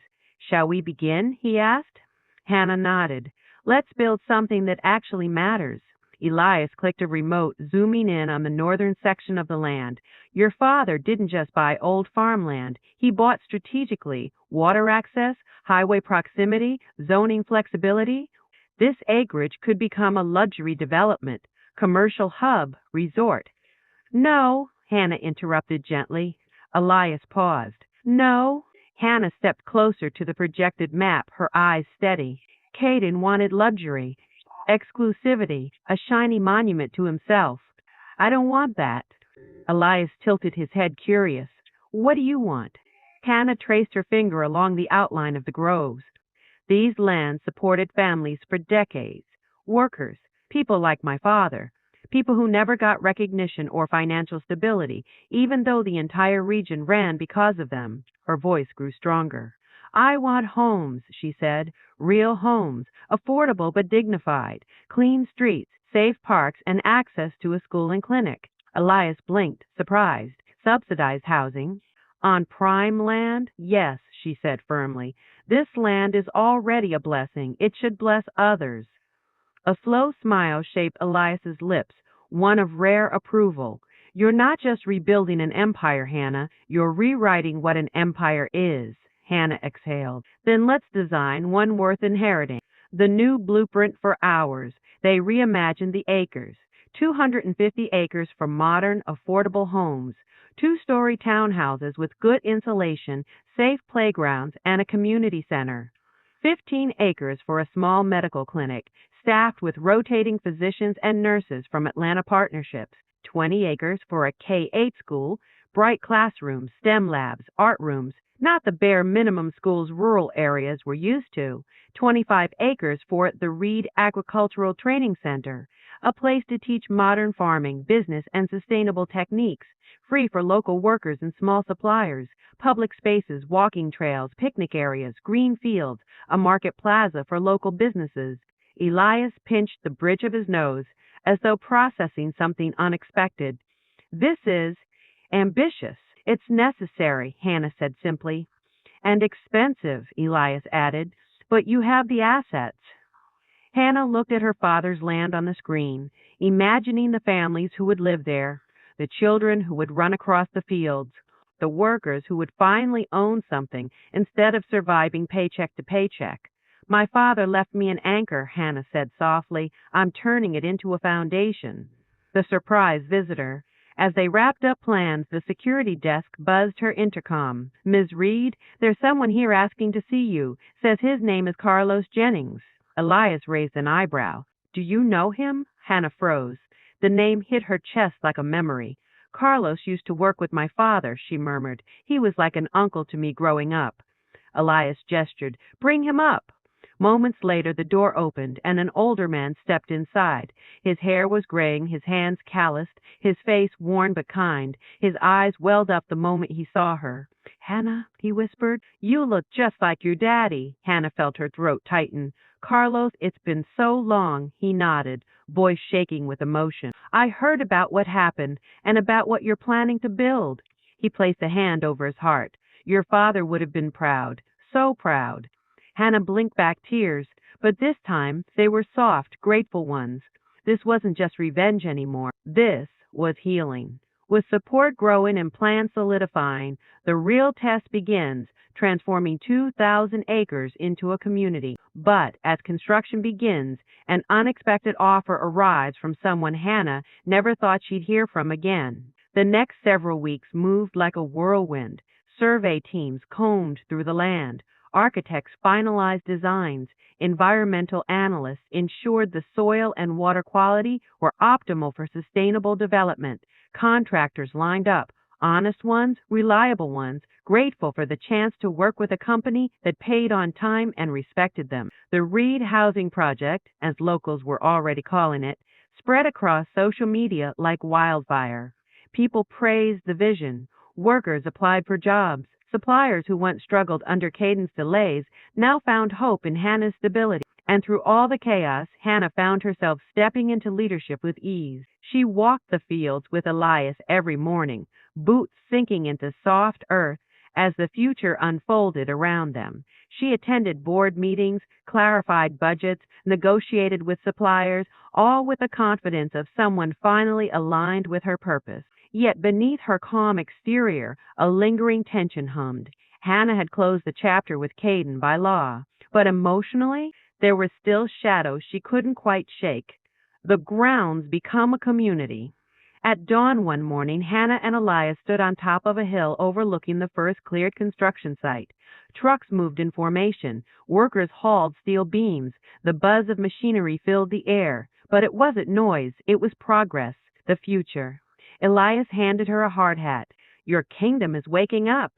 Shall we begin? He asked. Hannah nodded. Let's build something that actually matters. Elias clicked a remote, zooming in on the northern section of the land. Your father didn't just buy old farmland. He bought strategically water access, highway proximity, zoning flexibility. This acreage could become a luxury development, commercial hub, resort. No, Hannah interrupted gently. Elias paused. No. Hannah stepped closer to the projected map, her eyes steady. Caden wanted luxury, exclusivity, a shiny monument to himself. I don't want that. Elias tilted his head, curious. What do you want? Hannah traced her finger along the outline of the groves. These lands supported families for decades. Workers, people like my father, people who never got recognition or financial stability, even though the entire region ran because of them. Her voice grew stronger. I want homes, she said, real homes, affordable but dignified, clean streets, safe parks, and access to a school and clinic. Elias blinked, surprised. Subsidized housing? On prime land? Yes, she said firmly. This land is already a blessing. It should bless others. A slow smile shaped Elias's lips, one of rare approval. You're not just rebuilding an empire, Hannah. You're rewriting what an empire is. Hannah exhaled. Then let's design one worth inheriting. The new blueprint for ours. They reimagined the acres. 250 acres for modern, affordable homes. 2-story townhouses with good insulation, safe playgrounds, and a community center. 15 acres for a small medical clinic, staffed with rotating physicians and nurses from Atlanta partnerships. 20 acres for a K-8 school, bright classrooms, STEM labs, art rooms, not the bare minimum schools rural areas were used to. 25 acres for the Reed Agricultural Training Center, a place to teach modern farming, business, and sustainable techniques, free for local workers and small suppliers, public spaces, walking trails, picnic areas, green fields, a market plaza for local businesses. Elias pinched the bridge of his nose, as though processing something unexpected. This is ambitious. It's necessary, Hannah said simply. And expensive, Elias added, but you have the assets. Hannah looked at her father's land on the screen, imagining the families who would live there, the children who would run across the fields, the workers who would finally own something instead of surviving paycheck to paycheck. My father left me an anchor, Hannah said softly. I'm turning it into a foundation. The surprised visitor. As they wrapped up plans, the security desk buzzed her intercom. Ms. Reed, there's someone here asking to see you. Says his name is Carlos Jennings. Elias raised an eyebrow. Do you know him? Hannah froze. The name hit her chest like a memory. Carlos used to work with my father, she murmured. He was like an uncle to me growing up. Elias gestured. Bring him up. Moments later, the door opened, and an older man stepped inside. His hair was graying, his hands calloused, his face worn but kind. His eyes welled up the moment he saw her. Hannah, he whispered, you look just like your daddy. Hannah felt her throat tighten. Carlos, it's been so long, he nodded, voice shaking with emotion. I heard about what happened and about what you're planning to build. He placed a hand over his heart. Your father would have been proud, so proud. Hannah blinked back tears, but this time they were soft, grateful ones. This wasn't just revenge anymore. This was healing. With support growing and plans solidifying, the real test begins, transforming 2,000 acres into a community. But as construction begins, an unexpected offer arrives from someone Hannah never thought she'd hear from again. The next several weeks moved like a whirlwind. Survey teams combed through the land. Architects finalized designs. Environmental analysts ensured the soil and water quality were optimal for sustainable development. Contractors lined up, honest ones, reliable ones, grateful for the chance to work with a company that paid on time and respected them. The Reed Housing Project, as locals were already calling it, spread across social media like wildfire. People praised the vision. Workers applied for jobs. Suppliers who once struggled under Caden's delays now found hope in Hannah's stability. And through all the chaos, Hannah found herself stepping into leadership with ease. She walked the fields with Elias every morning, boots sinking into soft earth as the future unfolded around them. She attended board meetings, clarified budgets, negotiated with suppliers, all with the confidence of someone finally aligned with her purpose. Yet beneath her calm exterior, a lingering tension hummed. Hannah had closed the chapter with Caden by law, but emotionally, there were still shadows she couldn't quite shake. The grounds become a community. At dawn one morning, Hannah and Elias stood on top of a hill overlooking the first cleared construction site. Trucks moved in formation. Workers hauled steel beams. The buzz of machinery filled the air. But it wasn't noise. It was progress, the future. Elias handed her a hard hat. Your kingdom is waking up.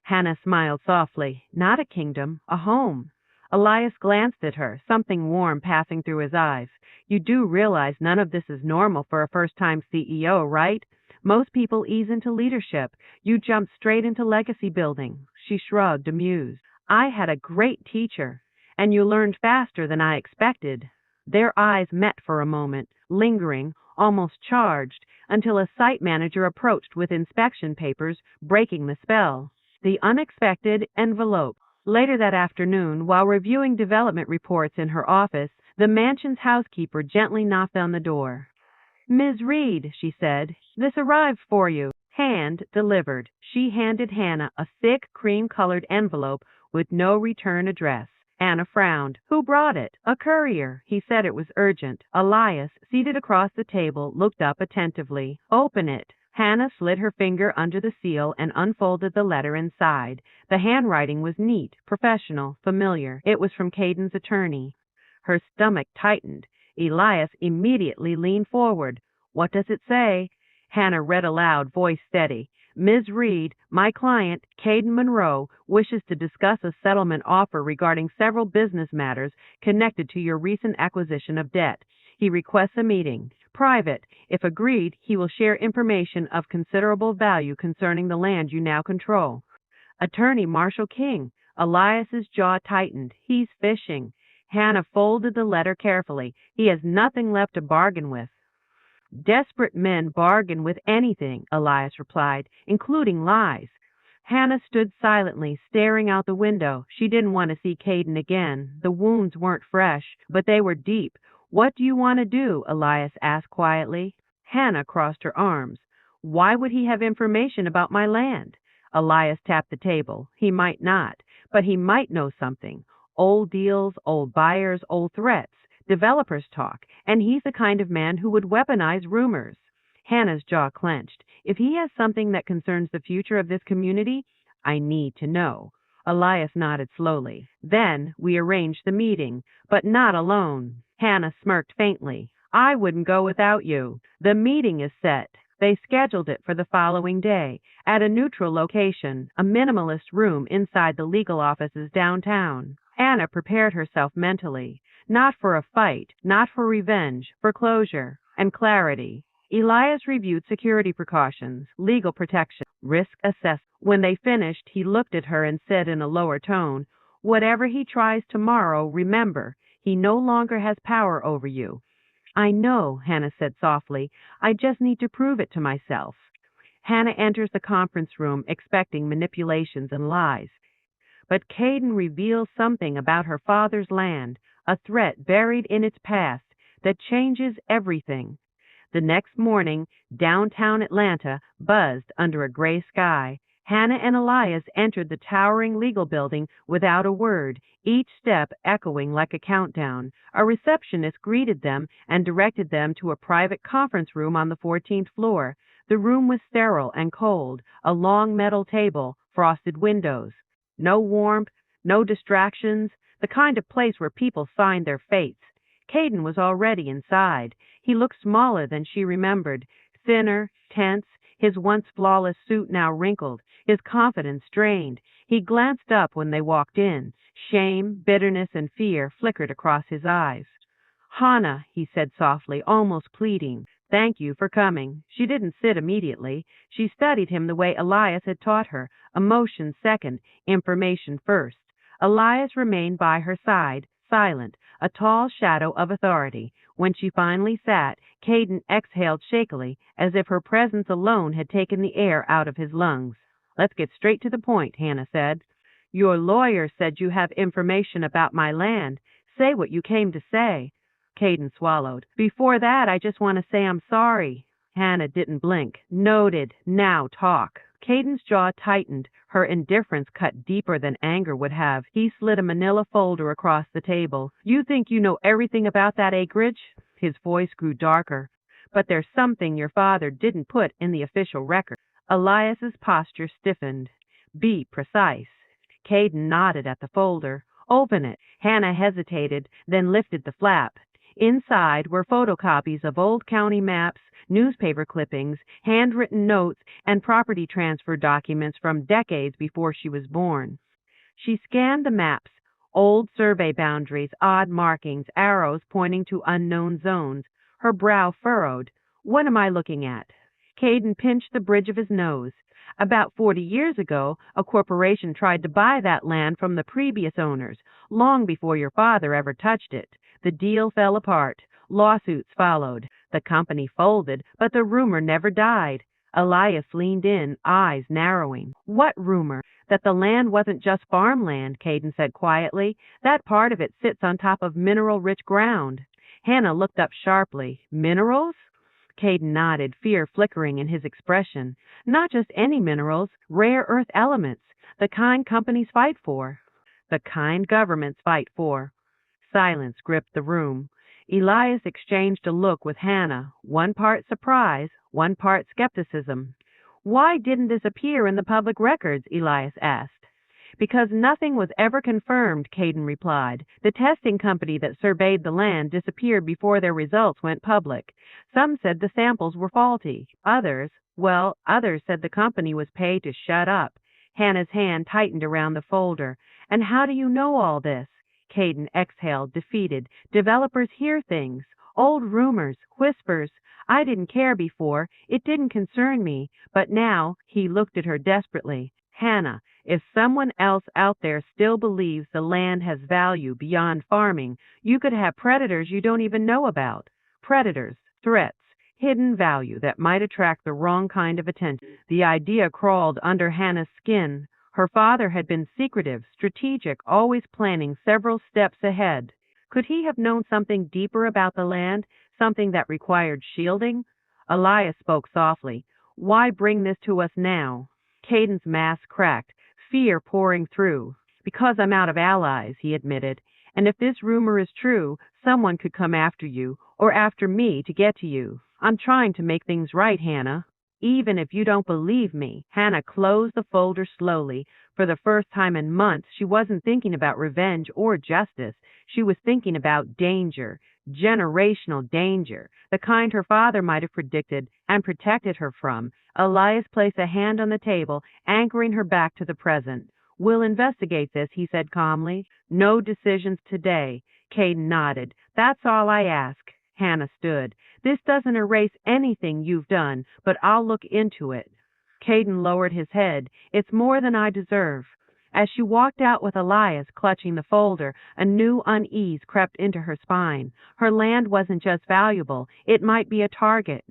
Hannah smiled softly. Not a kingdom, a home. Elias glanced at her, something warm passing through his eyes. You do realize none of this is normal for a first-time CEO, right? Most people ease into leadership. You jump straight into legacy building. She shrugged, amused. I had a great teacher, and you learned faster than I expected. Their eyes met for a moment, lingering, almost charged, until a site manager approached with inspection papers, breaking the spell. The unexpected envelope. Later that afternoon, while reviewing development reports in her office, the mansion's housekeeper gently knocked on the door. Ms. Reed, she said, this arrived for you. Hand delivered. She handed Hannah a thick cream-colored envelope with no return address. Hannah frowned. Who brought it? A courier. He said it was urgent. Elias, seated across the table, looked up attentively. Open it. Hannah slid her finger under the seal and unfolded the letter inside. The handwriting was neat, professional, familiar. It was from Caden's attorney. Her stomach tightened. Elias immediately leaned forward. What does it say? Hannah read aloud, voice steady. Ms. Reed, my client, Caden Monroe, wishes to discuss a settlement offer regarding several business matters connected to your recent acquisition of debt. He requests a meeting. Private. If agreed, he will share information of considerable value concerning the land you now control. Attorney Marshall King. Elias's jaw tightened. He's fishing. Hannah folded the letter carefully. He has nothing left to bargain with. Desperate men bargain with anything, Elias replied, including lies. Hannah stood silently, staring out the window. She didn't want to see Caden again. The wounds weren't fresh, but they were deep. What do you want to do? Elias asked quietly. Hannah crossed her arms. Why would he have information about my land? Elias tapped the table. He might not, but he might know something. Old deals, old buyers, old threats. Developers talk, and he's the kind of man who would weaponize rumors. Hannah's jaw clenched. If he has something that concerns the future of this community, I need to know. Elias nodded slowly. Then we arranged the meeting, but not alone. Hannah smirked faintly. I wouldn't go without you. The meeting is set. They scheduled it for the following day, at a neutral location, a minimalist room inside the legal offices downtown. Hannah prepared herself mentally. Not for a fight, not for revenge, for closure and clarity. Elias reviewed security precautions, legal protection, risk assessment. When they finished, he looked at her and said in a lower tone, whatever he tries tomorrow, remember, he no longer has power over you. I know, Hannah said softly. I just need to prove it to myself. Hannah enters the conference room expecting manipulations and lies. But Caden reveals something about her father's land, a threat buried in its past that changes everything. The next morning, downtown Atlanta buzzed under a gray sky. Hannah and Elias entered the towering legal building without a word, each step echoing like a countdown. A receptionist greeted them and directed them to a private conference room on the 14th floor. The room was sterile and cold, a long metal table, frosted windows. No warmth, No distractions, the kind of place where people signed their fates. Caden was already inside. He looked smaller than she remembered, thinner, tense, his once flawless suit now wrinkled, his confidence drained. He glanced up when they walked in. Shame, bitterness, and fear flickered across his eyes. Hannah, he said softly, almost pleading, thank you for coming. She didn't sit immediately. She studied him the way Elias had taught her, emotion second, information first. Elias remained by her side, silent, a tall shadow of authority. When she finally sat, Caden exhaled shakily, as if her presence alone had taken the air out of his lungs. Let's get straight to the point, Hannah said. Your lawyer said you have information about my land. Say what you came to say. Caden swallowed. Before that, I just want to say I'm sorry. Hannah didn't blink. Noted. Now talk. Caden's jaw tightened. Her indifference cut deeper than anger would have. He slid a manila folder across the table. You think you know everything about that acreage? His voice grew darker. But there's something your father didn't put in the official record. Elias's posture stiffened. Be precise. Caden nodded at the folder. Open it. Hannah hesitated, then lifted the flap. Inside were photocopies of old county maps, newspaper clippings, handwritten notes, and property transfer documents from decades before she was born. She scanned the maps, old survey boundaries, odd markings, arrows pointing to unknown zones. Her brow furrowed. What am I looking at? Caden pinched the bridge of his nose. About 40 years ago, a corporation tried to buy that land from the previous owners, long before your father ever touched it. The deal fell apart. Lawsuits followed. The company folded, but the rumor never died. Elias leaned in, eyes narrowing. What rumor? That the land wasn't just farmland, Caden said quietly. That part of it sits on top of mineral-rich ground. Hannah looked up sharply. Minerals? Caden nodded, fear flickering in his expression. Not just any minerals, rare earth elements, the kind companies fight for. The kind governments fight for. Silence gripped the room. Elias exchanged a look with Hannah, one part surprise, one part skepticism. Why didn't this appear in the public records? Elias asked. Because nothing was ever confirmed, Caden replied. The testing company that surveyed the land disappeared before their results went public. Some said the samples were faulty. Others said the company was paid to shut up. Hannah's hand tightened around the folder. And how do you know all this? Caden exhaled, defeated. Developers hear things. Old rumors, whispers. I didn't care before. It didn't concern me. But now, he looked at her desperately. Hannah, if someone else out there still believes the land has value beyond farming, you could have predators you don't even know about. Predators, threats, hidden value that might attract the wrong kind of attention. The idea crawled under Hannah's skin. Her father had been secretive, strategic, always planning several steps ahead. Could he have known something deeper about the land, something that required shielding? Elias spoke softly. Why bring this to us now? Caden's mask cracked, fear pouring through. Because I'm out of allies, he admitted. And if this rumor is true, someone could come after you, or after me to get to you. I'm trying to make things right, Hannah. Even if you don't believe me. Hannah closed the folder slowly. For the first time in months, she wasn't thinking about revenge or justice. She was thinking about danger, generational danger, the kind her father might have predicted and protected her from. Elias placed a hand on the table, anchoring her back to the present. We'll investigate this, he said calmly. No decisions today. Caden nodded. That's all I ask. Hannah stood. This doesn't erase anything you've done, but I'll look into it. Caden lowered his head. It's more than I deserve. As she walked out with Elias clutching the folder, a new unease crept into her spine. Her land wasn't just valuable, it might be a target.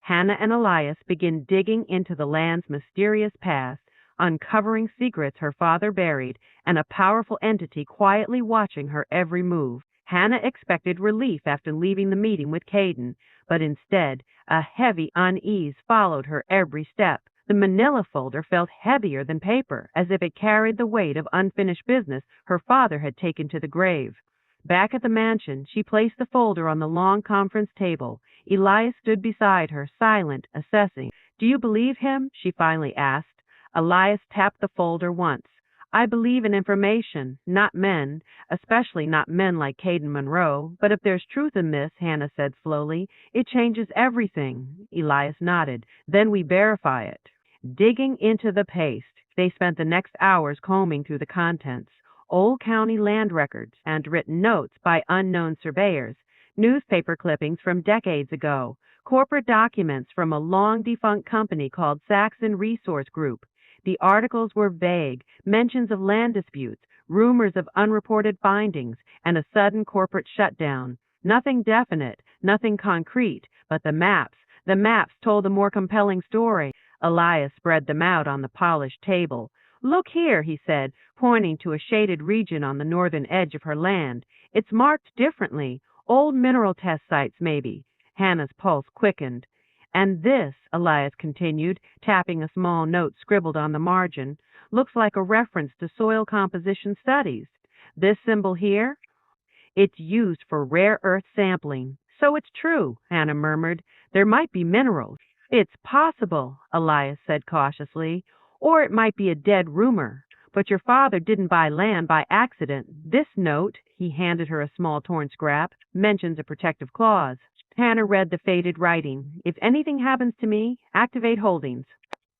Hannah and Elias began digging into the land's mysterious past, uncovering secrets her father buried, and a powerful entity quietly watching her every move. Hannah expected relief after leaving the meeting with Caden, but instead, a heavy unease followed her every step. The manila folder felt heavier than paper, as if it carried the weight of unfinished business her father had taken to the grave. Back at the mansion, she placed the folder on the long conference table. Elias stood beside her, silent, assessing. Do you believe him? She finally asked. Elias tapped the folder once. I believe in information, not men, especially not men like Caden Monroe. But if there's truth in this, Hannah said slowly, it changes everything. Elias nodded. Then we verify it. Digging into the paste, they spent the next hours combing through the contents. Old county land records and written notes by unknown surveyors, newspaper clippings from decades ago, corporate documents from a long defunct company called Saxon Resource Group. The articles were vague, mentions of land disputes, rumors of unreported findings, and a sudden corporate shutdown. Nothing definite, nothing concrete, but the maps. The maps told a more compelling story. Elias spread them out on the polished table. Look here, he said, pointing to a shaded region on the northern edge of her land. It's marked differently. Old mineral test sites, maybe. Hannah's pulse quickened. And this, Elias continued, tapping a small note scribbled on the margin, looks like a reference to soil composition studies. This symbol here? It's used for rare earth sampling. So it's true, Hannah murmured. There might be minerals. It's possible, Elias said cautiously, or it might be a dead rumor. But your father didn't buy land by accident. This note, he handed her a small torn scrap, mentions a protective clause. Hannah read the faded writing. If anything happens to me, activate holdings.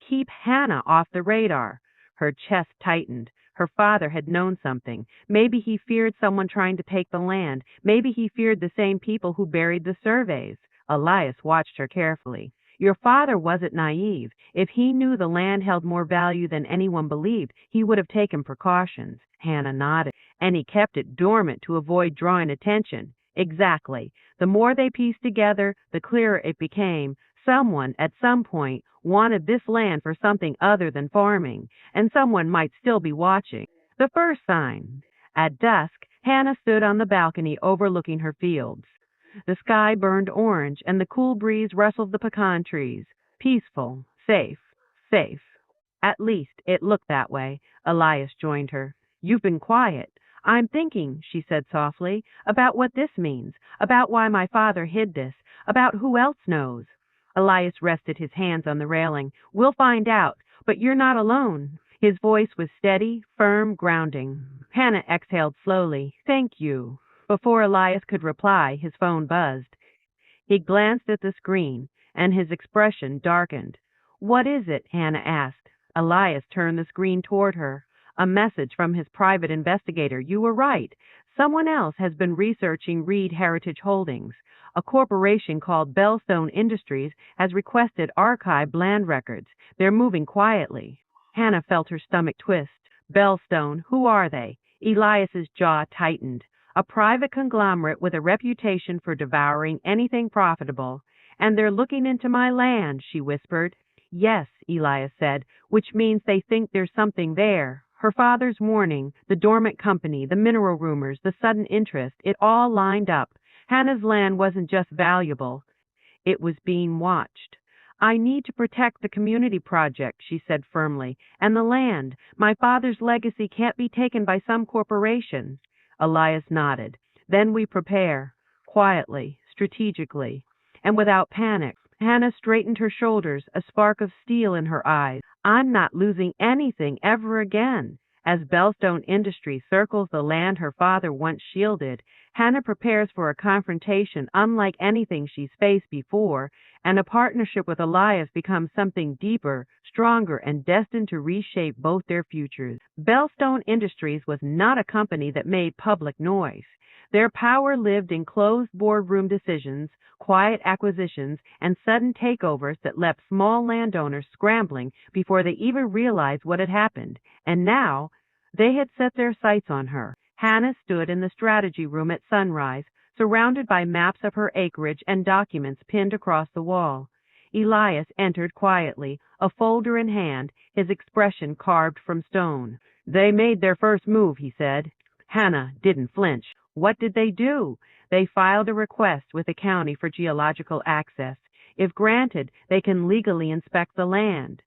Keep Hannah off the radar. Her chest tightened. Her father had known something. Maybe he feared someone trying to take the land. Maybe he feared the same people who buried the surveys. Elias watched her carefully. Your father wasn't naive. If he knew the land held more value than anyone believed, he would have taken precautions. Hannah nodded. And he kept it dormant to avoid drawing attention. Exactly. The more they pieced together, the clearer it became. Someone, at some point, wanted this land for something other than farming, and someone might still be watching. The first sign. At dusk, Hannah stood on the balcony overlooking her fields. The sky burned orange, and the cool breeze rustled the pecan trees. Peaceful, safe, safe. At least it looked that way. Elias joined her. You've been quiet. I'm thinking, she said softly, about what this means, about why my father hid this, about who else knows. Elias rested his hands on the railing. We'll find out, but you're not alone. His voice was steady, firm, grounding. Hannah exhaled slowly. Thank you. Before Elias could reply, his phone buzzed. He glanced at the screen, and his expression darkened. What is it? Hannah asked. Elias turned the screen toward her. A message from his private investigator. You were right. Someone else has been researching Reed Heritage Holdings. A corporation called Bellstone Industries has requested archived land records. They're moving quietly. Hannah felt her stomach twist. Bellstone, who are they? Elias's jaw tightened. A private conglomerate with a reputation for devouring anything profitable. And they're looking into my land, she whispered. Yes, Elias said, which means they think there's something there. Her father's warning, the dormant company, the mineral rumors, the sudden interest, it all lined up. Hannah's land wasn't just valuable. It was being watched. I need to protect the community project, she said firmly, and the land. My father's legacy can't be taken by some corporation. Elias nodded. Then we prepare, quietly, strategically, and without panic. Hannah straightened her shoulders, a spark of steel in her eyes. I'm not losing anything ever again. As Bellstone Industries circles the land her father once shielded, Hannah prepares for a confrontation unlike anything she's faced before, and a partnership with Elias becomes something deeper, stronger, and destined to reshape both their futures. Bellstone Industries was not a company that made public noise. Their power lived in closed boardroom decisions, quiet acquisitions, and sudden takeovers that left small landowners scrambling before they even realized what had happened. And now, they had set their sights on her. Hannah stood in the strategy room at sunrise, surrounded by maps of her acreage and documents pinned across the wall. Elias entered quietly, a folder in hand, his expression carved from stone. They made their first move, he said. Hannah didn't flinch. What did they do? They filed a request with the county for geological access. If granted, they can legally inspect the land.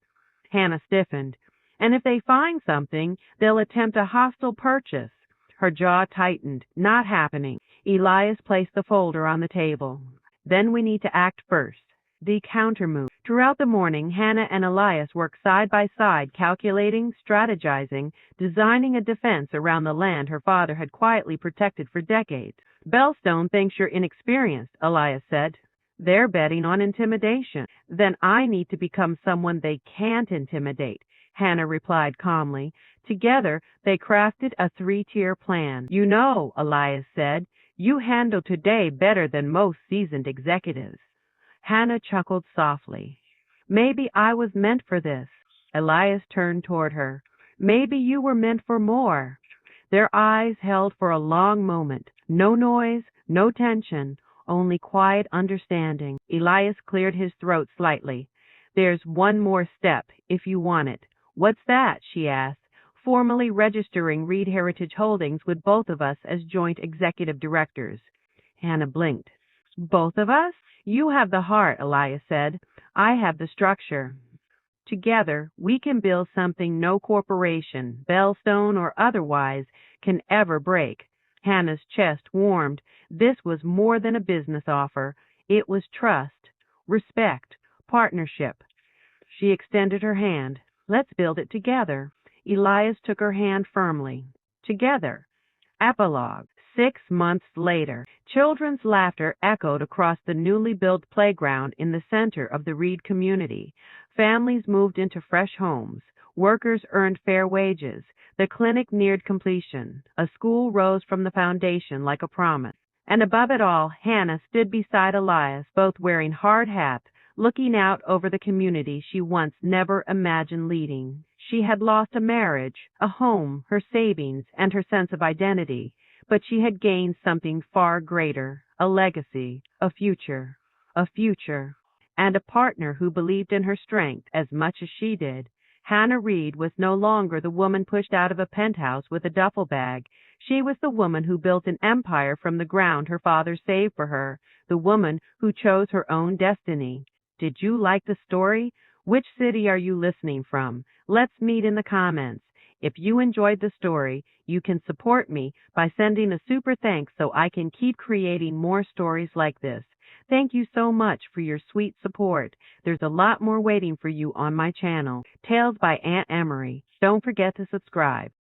Hannah stiffened. And if they find something, they'll attempt a hostile purchase. Her jaw tightened. Not happening. Elias placed the folder on the table. Then we need to act first. The countermove. Throughout the morning, Hannah and Elias worked side by side, calculating, strategizing, designing a defense around the land her father had quietly protected for decades. Bellstone thinks you're inexperienced, Elias said. They're betting on intimidation. Then I need to become someone they can't intimidate, Hannah replied calmly. Together, they crafted a three-tier plan. You know, Elias said, you handle today better than most seasoned executives. Hannah chuckled softly. Maybe I was meant for this. Elias turned toward her. Maybe you were meant for more. Their eyes held for a long moment. No noise, no tension, only quiet understanding. Elias cleared his throat slightly. There's one more step, if you want it. What's that? She asked, formally registering Reed Heritage Holdings with both of us as joint executive directors. Hannah blinked. Both of us? You have the heart, Elias said. I have the structure. Together, we can build something no corporation, Bellstone or otherwise, can ever break. Hannah's chest warmed. This was more than a business offer. It was trust, respect, partnership. She extended her hand. Let's build it together. Elias took her hand firmly. Together. Epilogue. 6 months later, children's laughter echoed across the newly built playground in the center of the Reed community. Families moved into fresh homes. Workers earned fair wages. The clinic neared completion. A school rose from the foundation like a promise. And above it all, Hannah stood beside Elias, both wearing hard hats, looking out over the community she once never imagined leading. She had lost a marriage, a home, her savings, and her sense of identity. But she had gained something far greater, a legacy, a future, and a partner who believed in her strength as much as she did. Hannah Reed was no longer the woman pushed out of a penthouse with a duffel bag. She was the woman who built an empire from the ground her father saved for her, the woman who chose her own destiny. Did you like the story? Which city are you listening from? Let's meet in the comments. If you enjoyed the story, you can support me by sending a super thanks so I can keep creating more stories like this. Thank you so much for your sweet support. There's a lot more waiting for you on my channel, Tales by Aunt Emery. Don't forget to subscribe.